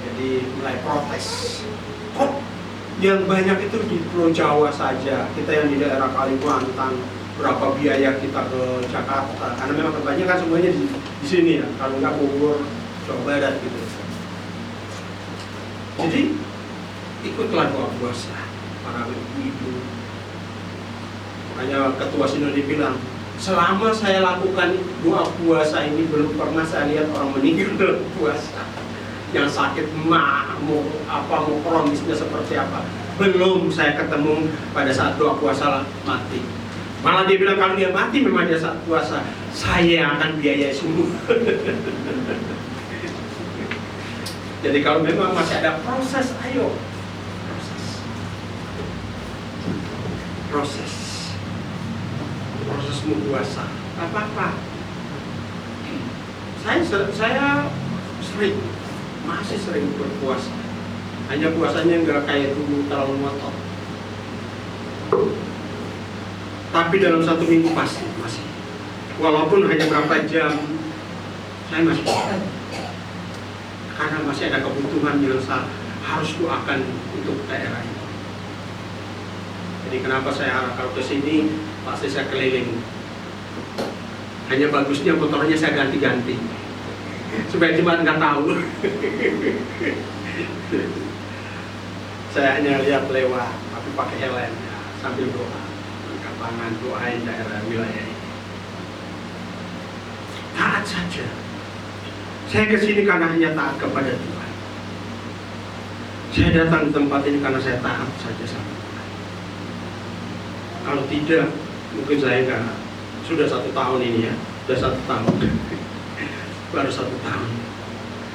Jadi mulai protes. Kok yang banyak itu di Pulau Jawa saja, kita yang di daerah Kalimantan, berapa biaya kita ke Jakarta? Karena memang kebanyakan semuanya di sini ya, kalau nggak Bogor, Jawa Barat gitu. Jadi ikutlah doa puasa para ibu. Makanya ketua sinode bilang, selama saya lakukan doa puasa ini belum pernah saya lihat orang meninggal dalam puasa. Yang sakit mau kronisnya seperti apa, belum saya ketemu pada saat doa puasa mati. Malah dia bilang kalau dia mati memang dia saat puasa, saya akan biayai semua. Jadi kalau memang masih ada proses, ayo proses puasa apa-apa. Saya masih sering berpuasa. Hanya puasanya nggak kayak dulu terlalu ngotot. Tapi dalam satu minggu pasti masih. Walaupun hanya berapa jam, saya masih puasa. Karena masih ada kebutuhan yang saya harus doakan untuk daerah ini. Jadi kenapa saya kalau ke sini pasti saya keliling. Hanya bagusnya motornya saya ganti-ganti. Supaya cuma nggak tahu. Saya hanya lihat lewat, tapi pakai helm ya, sambil doa, angkat tangan doain daerah wilayah ini. Taat saja. Saya kesini karena hanya taat kepada Tuhan. Saya datang ke tempat ini karena saya taat saja sama Tuhan. Kalau tidak, mungkin saya nggak. Sudah 1 tahun ini ya, sudah 1 tahun. Baru 1 tahun,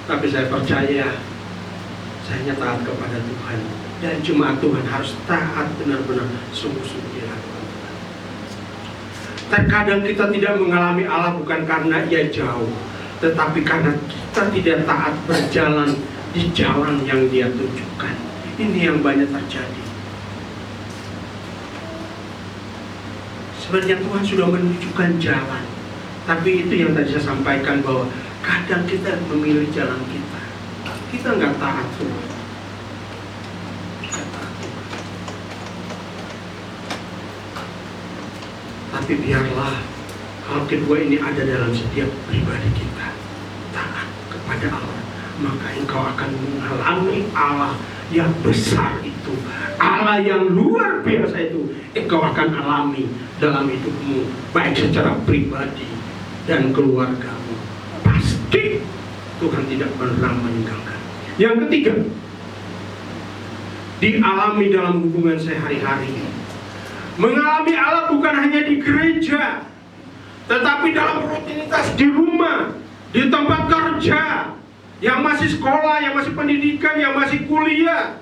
tapi saya percaya saya hanya taat kepada Tuhan, dan jemaat Tuhan harus taat benar-benar sungguh-sungguh di hadapan Tuhan. Terkadang kita tidak mengalami Allah bukan karena Ia jauh, tetapi karena kita tidak taat berjalan di jalan yang Dia tunjukkan. Ini yang banyak terjadi. Sebenarnya Tuhan sudah menunjukkan jalan. Tapi itu yang tadi saya sampaikan, bahwa kadang kita memilih jalan kita. Kita nggak taat Tuhan. Tapi biarlah hal kedua ini ada dalam setiap pribadi kita. Taat kepada Allah, maka engkau akan mengalami Allah yang besar itu, Allah yang luar biasa itu. Engkau akan alami dalam hidupmu, baik secara pribadi dan keluargamu. Pasti Tuhan tidak pernah meninggalkan. Yang ketiga, dialami dalam hubungan sehari-hari. Mengalami Allah bukan hanya di gereja, tetapi dalam rutinitas di rumah, di tempat kerja, yang masih sekolah, yang masih pendidikan, yang masih kuliah,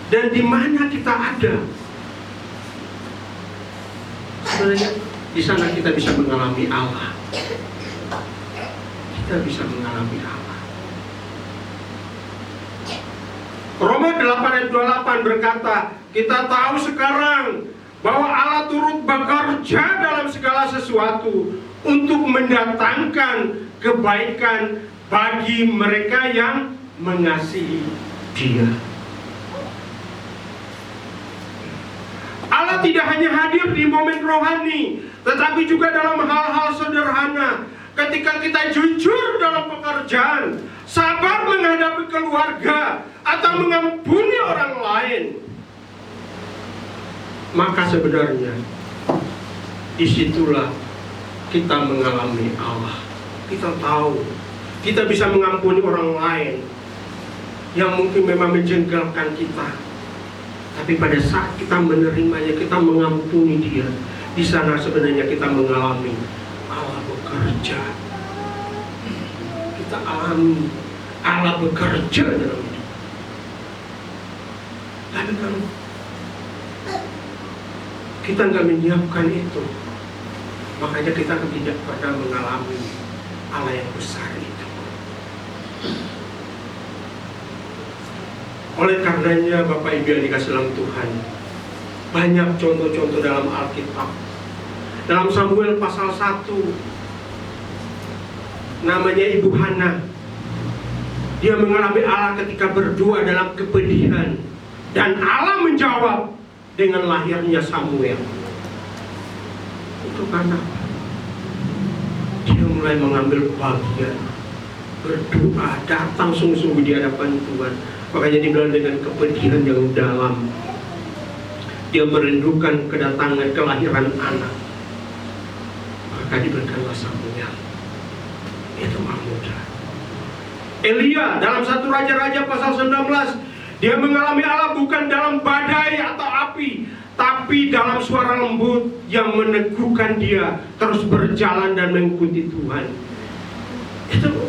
dan di mana kita ada. Sebenarnya di sana kita bisa mengalami Allah. Kita bisa mengalami Allah. Roma 8 ayat 28 berkata, kita tahu sekarang bahwa Allah turut bekerja dalam segala sesuatu untuk mendatangkan kebaikan bagi mereka yang mengasihi Dia. Allah tidak hanya hadir di momen rohani, tetapi juga dalam hal-hal sederhana. Ketika kita jujur dalam pekerjaan, sabar menghadapi keluarga, atau mengampuni orang lain, maka sebenarnya disitulah kita mengalami Allah. Kita tahu kita bisa mengampuni orang lain yang mungkin memang menjengkelkan kita, tapi pada saat kita menerimanya, kita mengampuni dia, di sana sebenarnya kita mengalami Allah bekerja. Kita alami Allah bekerja dalam hidup. Tapi kalau kita nggak menyiapkan itu, makanya kita tidak pernah mengalami Allah yang besar itu. Oleh karenanya Bapak Ibu yang dikasihi dalam Tuhan, banyak contoh-contoh dalam Alkitab. Dalam Samuel pasal 1, namanya Ibu Hana, dia mengalami Allah ketika berdoa dalam kepedihan, dan Allah menjawab dengan lahirnya Samuel. Itu karena dia mulai mengambil bagian berdoa, datang sungguh-sungguh di hadapan Tuhan. Makanya dibilang dengan kepedihan yang dalam, dia merindukan kedatangan kelahiran anak. Maka diberikanlah Samuel. Itu mudah. Elia dalam 1 Raja-Raja pasal 19, dia mengalami Allah bukan dalam badai atau api, tapi dalam suara lembut yang meneguhkan dia terus berjalan dan mengikuti Tuhan. Itu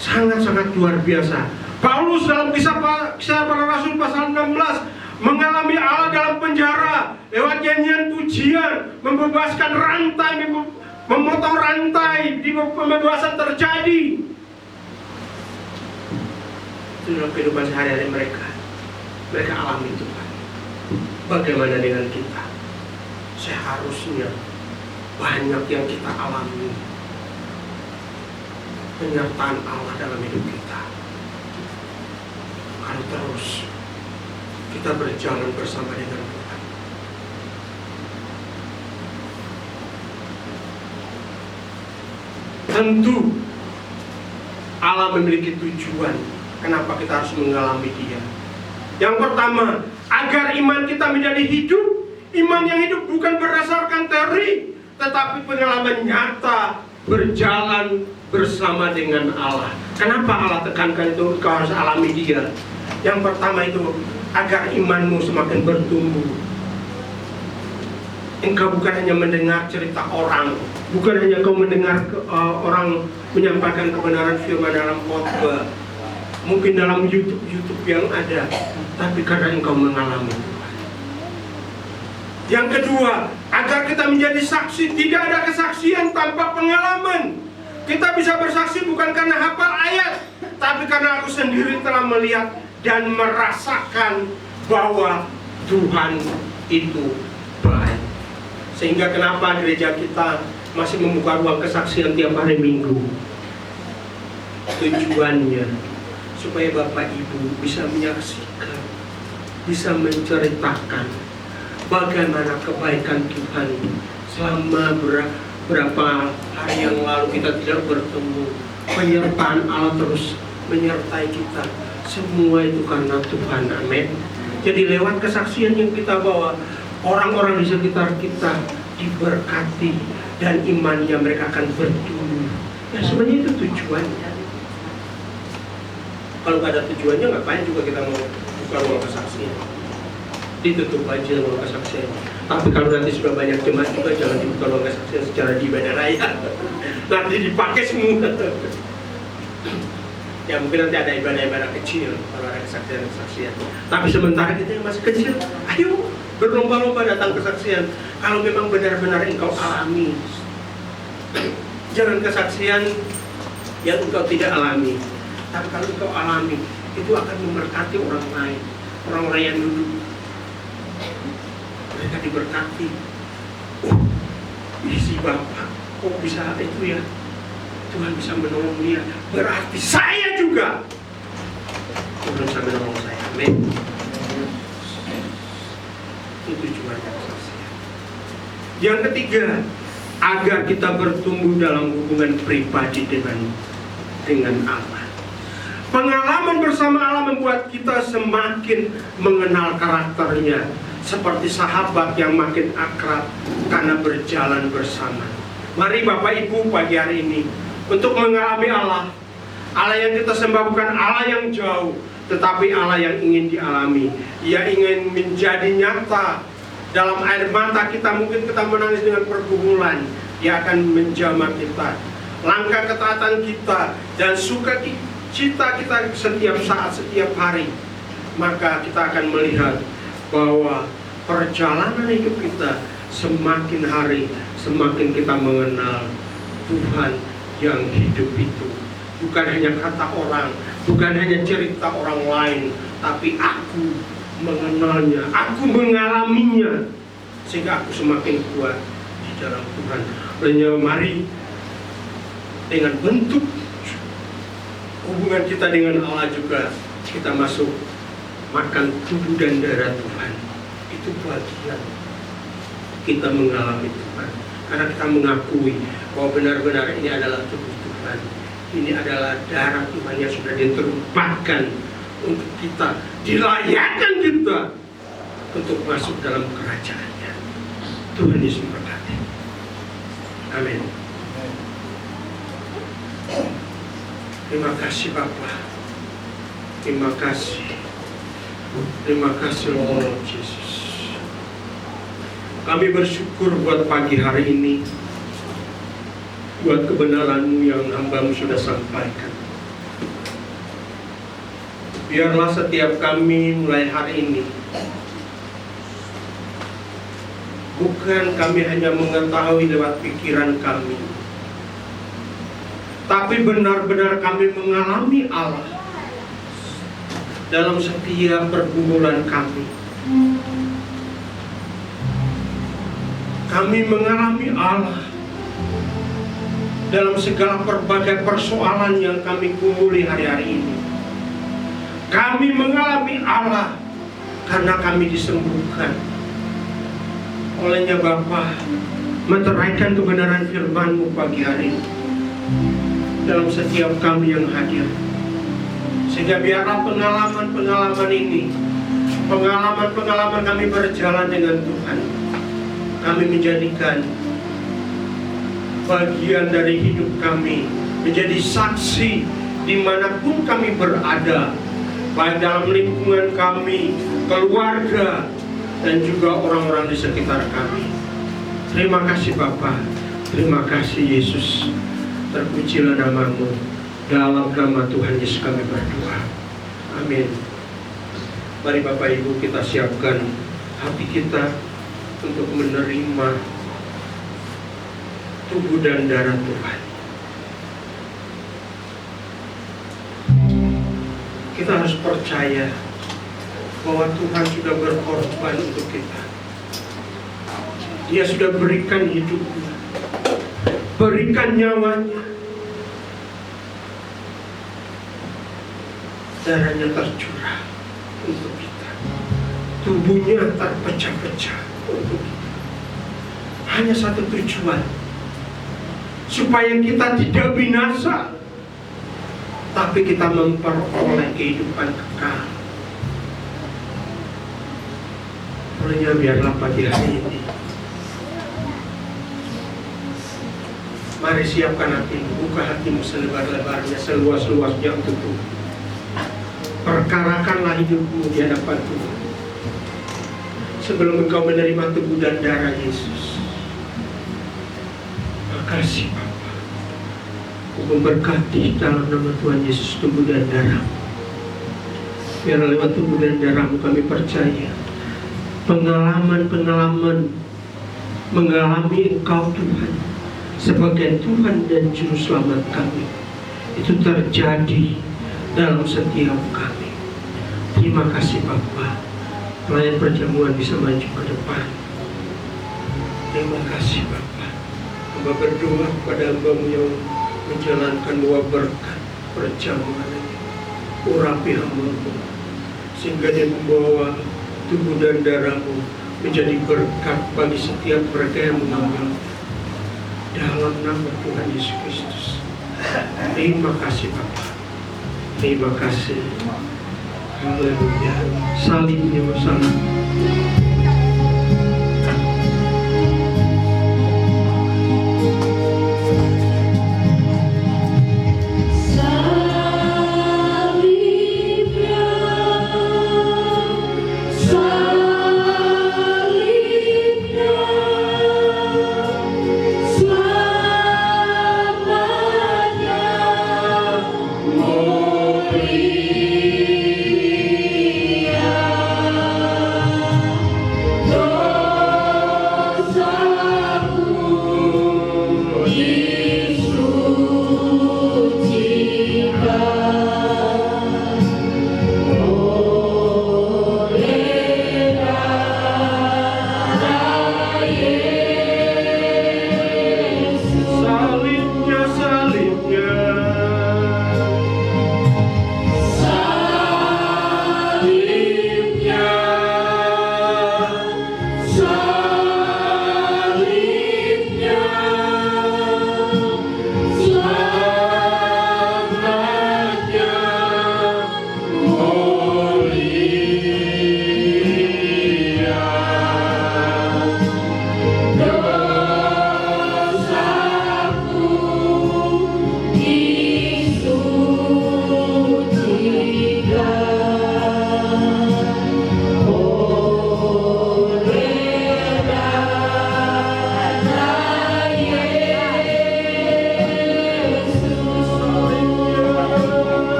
sangat-sangat luar biasa. Paulus dalam kisah para rasul pasal 16 mengalami Allah dalam penjara lewat nyanyian pujian, membebaskan rantai, memotong rantai, di pembebasan terjadi. Itu dalam kehidupan sehari-hari mereka alami Tuhan. Bagaimana dengan kita? Seharusnya banyak yang kita alami penyertaan Allah dalam hidup kita. Kalau terus kita berjalan bersama dengan Tuhan. Tentu Allah memiliki tujuan kenapa kita harus mengalami Dia. Yang pertama, agar iman kita menjadi hidup. Iman yang hidup bukan berdasarkan teori, tetapi pengalaman nyata berjalan bersama dengan Allah. Kenapa Allah tekankan itu? Kau harus alami Dia. Yang pertama itu agar imanmu semakin bertumbuh. Engkau bukan hanya mendengar cerita orang, bukan hanya kau mendengar orang menyampaikan kebenaran firman dalam khotbah, mungkin dalam YouTube yang ada, tapi karena engkau mengalami Tuhan. Yang kedua, agar kita menjadi saksi. Tidak ada kesaksian tanpa pengalaman. Kita bisa bersaksi bukan karena hafal ayat, tapi karena aku sendiri telah melihat dan merasakan bahwa Tuhan itu baik. Sehingga kenapa gereja kita masih membuka ruang kesaksian tiap hari Minggu. Tujuannya supaya Bapak Ibu bisa menyaksikan, bisa menceritakan bagaimana kebaikan Tuhan selama berapa hari yang lalu kita tidak bertemu. Penyertaan Allah terus menyertai kita. Semua itu karena Tuhan, amin. Jadi lewat kesaksian yang kita bawa, orang-orang di sekitar kita diberkati dan imannya mereka akan bertumbuh. Ya sebenarnya itu tujuannya. Kalau nggak ada tujuannya, ngapain juga kita mau buka ruang kesaksian? ditutup aja ruang kesaksian. Tapi kalau nanti sudah banyak jemaat juga jangan dibuka ruang kesaksian secara di ibadah raya. Nanti dipakai semua. Ya mungkin nanti ada ibadah-ibadah kecil kalau ada kesaksian-kesaksian. Tapi sementara kita yang masih kecil, ayo berlomba-lomba datang kesaksian. Kalau memang benar-benar engkau alami, jangan kesaksian yang engkau tidak alami. Tapi kalau engkau alami, itu akan memberkati orang lain, orang-orang yang duduk. Mereka diberkati. Oh, si Bapak, kok bisa itu ya? Tuhan bisa menolong dia. Berarti saya juga Tuhan bisa menolong saya. Amin. Itu tujuannya kesaksian. Yang ketiga, agar kita bertumbuh dalam hubungan pribadi dengan Allah. Pengalaman bersama Allah membuat kita semakin mengenal karakternya, seperti sahabat yang makin akrab karena berjalan bersama. Mari Bapak Ibu pagi hari ini untuk mengalami Allah. Allah yang kita sembah bukan Allah yang jauh, tetapi Allah yang ingin dialami. Ia ingin menjadi nyata dalam air mata kita. Mungkin kita menangis dengan pergumulan, Dia akan menjamah kita. Langkah ketaatan kita dan sukacita kita setiap saat, setiap hari. Maka kita akan melihat bahwa perjalanan hidup kita semakin hari semakin kita mengenal Tuhan yang hidup itu. Bukan hanya kata orang, bukan hanya cerita orang lain, tapi aku mengenalnya, aku mengalaminya, sehingga aku semakin kuat di dalam Tuhan. Hanya mari dengan bentuk hubungan kita dengan Allah juga kita masuk makan tubuh dan darah Tuhan. Itu bagian kita mengalami Tuhan, karena kita mengakui bahwa benar-benar ini adalah tubuh Tuhan, ini adalah darah Tuhan yang sudah diterbangkan untuk kita, dilayakkan kita untuk masuk dalam kerajaan-Nya. Tuhan Yesus berkati. Amin. Terima kasih Bapa. Terima kasih. Terima kasih Lord Yesus. Kami bersyukur buat pagi hari ini, buat kebenaran-Mu yang hamba-Mu sudah sampaikan. Biarlah setiap kami mulai hari ini, bukan kami hanya mengetahui lewat pikiran kami, tapi benar-benar kami mengalami Allah dalam setiap pergumulan kami. Kami mengalami Allah dalam segala berbagai persoalan yang kami gumuli hari-hari ini. Kami mengalami Allah karena kami disembuhkan olehnya Bapa, meteraikan kebenaran firman-Mu pagi hari ini dalam setiap kami yang hadir. Sehingga biarlah pengalaman-pengalaman ini, pengalaman-pengalaman kami berjalan dengan Tuhan, kami menjadikan bagian dari hidup kami, menjadi saksi dimanapun kami berada, baik dalam lingkungan kami, keluarga, dan juga orang-orang di sekitar kami. Terima kasih Bapa, terima kasih Yesus. Terpujilah nama-Mu. Dalam nama Tuhan Yesus kami berdoa. Amin. Mari Bapak Ibu kita siapkan hati kita untuk menerima tubuh dan darah Tuhan. Kita harus percaya bahwa Tuhan sudah berkorban untuk kita. Dia sudah berikan hidupnya, berikan nyawanya. Darahnya tercurah untuk kita, tubuhnya terpecah-pecah untuk kita. Hanya satu tujuan, supaya kita tidak binasa, tapi kita memperoleh kehidupan kekal. Olehnya biarlah pagi hari ini, mari siapkan hatimu, buka hatimu selebar-lebarnya, seluas-luasnya untuk Tuhan. Perkarakanlah hidupmu di hadapan Tuhan. sebelum Engkau menerima tubuh dan darah Yesus. Makasih Bapa. Aku memberkati dalam nama Tuhan Yesus tubuh dan darah. Biar lewat tubuh dan darah-Mu kami percaya pengalaman-pengalaman mengalami Engkau Tuhan sebagai Tuhan dan Juru Selamat kami itu terjadi dalam setiap kami. Terima kasih Bapa. Pelayan perjamuan bisa maju ke depan. Terima kasih Bapa. Hamba berdoa kepada hamba-Mu yang menjalankan dua berkat perjamuan ini. Urapi hamba-Mu sehingga dia membawa tubuh dan darah-Mu menjadi berkat bagi setiap mereka yang mengambil. Dalam nama Tuhan Yesus Kristus. Terima kasih Bapa. Terima kasih. Haleluya. Salimnya wassalam.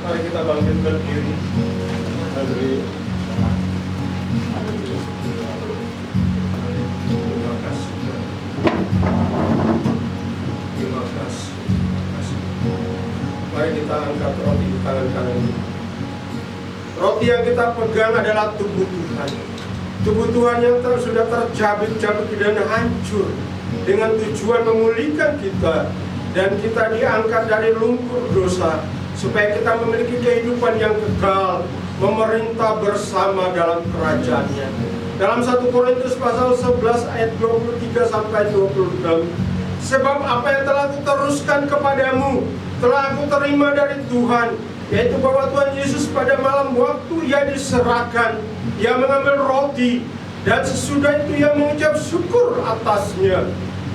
Mari kita bangkit berdiri. Haleluya. Terima kasih. Terima kasih. Mari kita angkat roti di tangan kanan. Roti yang kita pegang adalah tubuh Tuhan. Tubuh Tuhan yang sudah tercabik-cabik dan hancur dengan tujuan memulihkan kita dan kita diangkat dari lumpur dosa supaya kita memiliki kehidupan yang kekal, memerintah bersama dalam kerajaan-Nya. Dalam 1 Korintus pasal 11 ayat 23 sampai 26, sebab apa yang telah aku teruskan kepadamu telah aku terima dari Tuhan, yaitu bahwa Tuhan Yesus pada malam waktu Ia diserahkan, Ia mengambil roti, dan sesudah itu Ia mengucap syukur atasnya.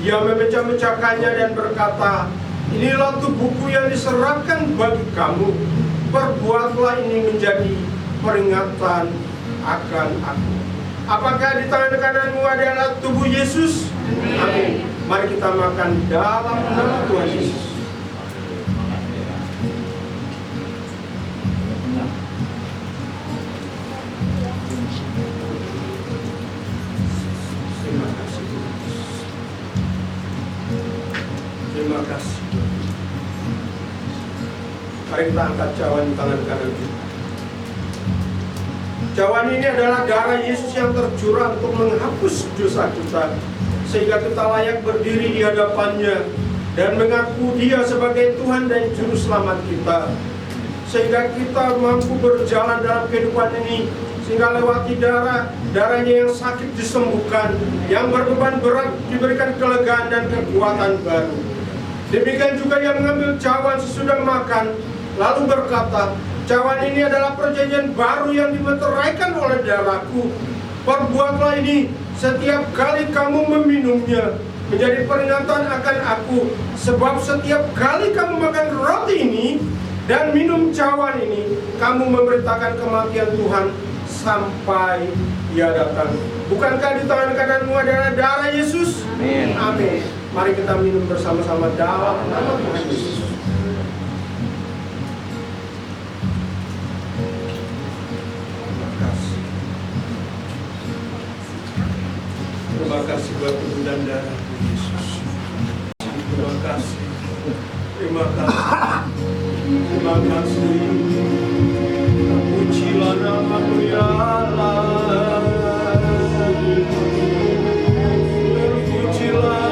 Ia memecah-mecahkannya dan berkata, inilah tubuhku yang diserahkan bagi kamu. Perbuatlah ini menjadi peringatan akan aku. Apakah di tangan kananmu adalah tubuh Yesus? Amin. Mari kita makan dalam nama Tuhan Yesus. Terima kasih. Mari kita angkat cawan di tangan kanan kita. Cawan ini adalah darah Yesus yang tercurah untuk menghapus dosa kita, sehingga kita layak berdiri di hadapannya dan mengaku Dia sebagai Tuhan dan Juru Selamat kita, sehingga kita mampu berjalan dalam kehidupan ini, sehingga lewati darahnya yang sakit disembuhkan, yang berbeban berat diberikan kelegaan dan kekuatan baru. Demikian juga yang mengambil cawan sesudah makan, lalu berkata, cawan ini adalah perjanjian baru yang dimeteraikan oleh darahku. Perbuatlah ini setiap kali kamu meminumnya, menjadi peringatan akan aku. Sebab setiap kali kamu makan roti ini dan minum cawan ini, kamu memberitakan kematian Tuhan sampai Dia datang. Bukankah di tangan kananmu adalah darah Yesus? Amin. Amin. Mari kita minum bersama-sama dalam nama Tuhan Yesus. Terima kasih buat tubuh dan darah Yesus. Terima kasih. Terima kasih. Terima kasih. Pujilah nama-Mu ya Allah. Terpujilah.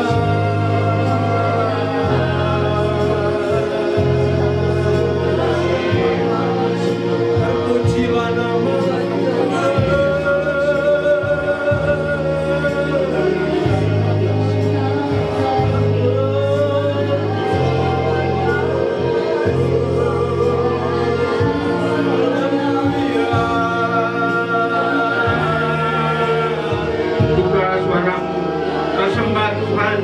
Terpujilah nama-Mu. Buka suaramu, kau sembah Tuhan.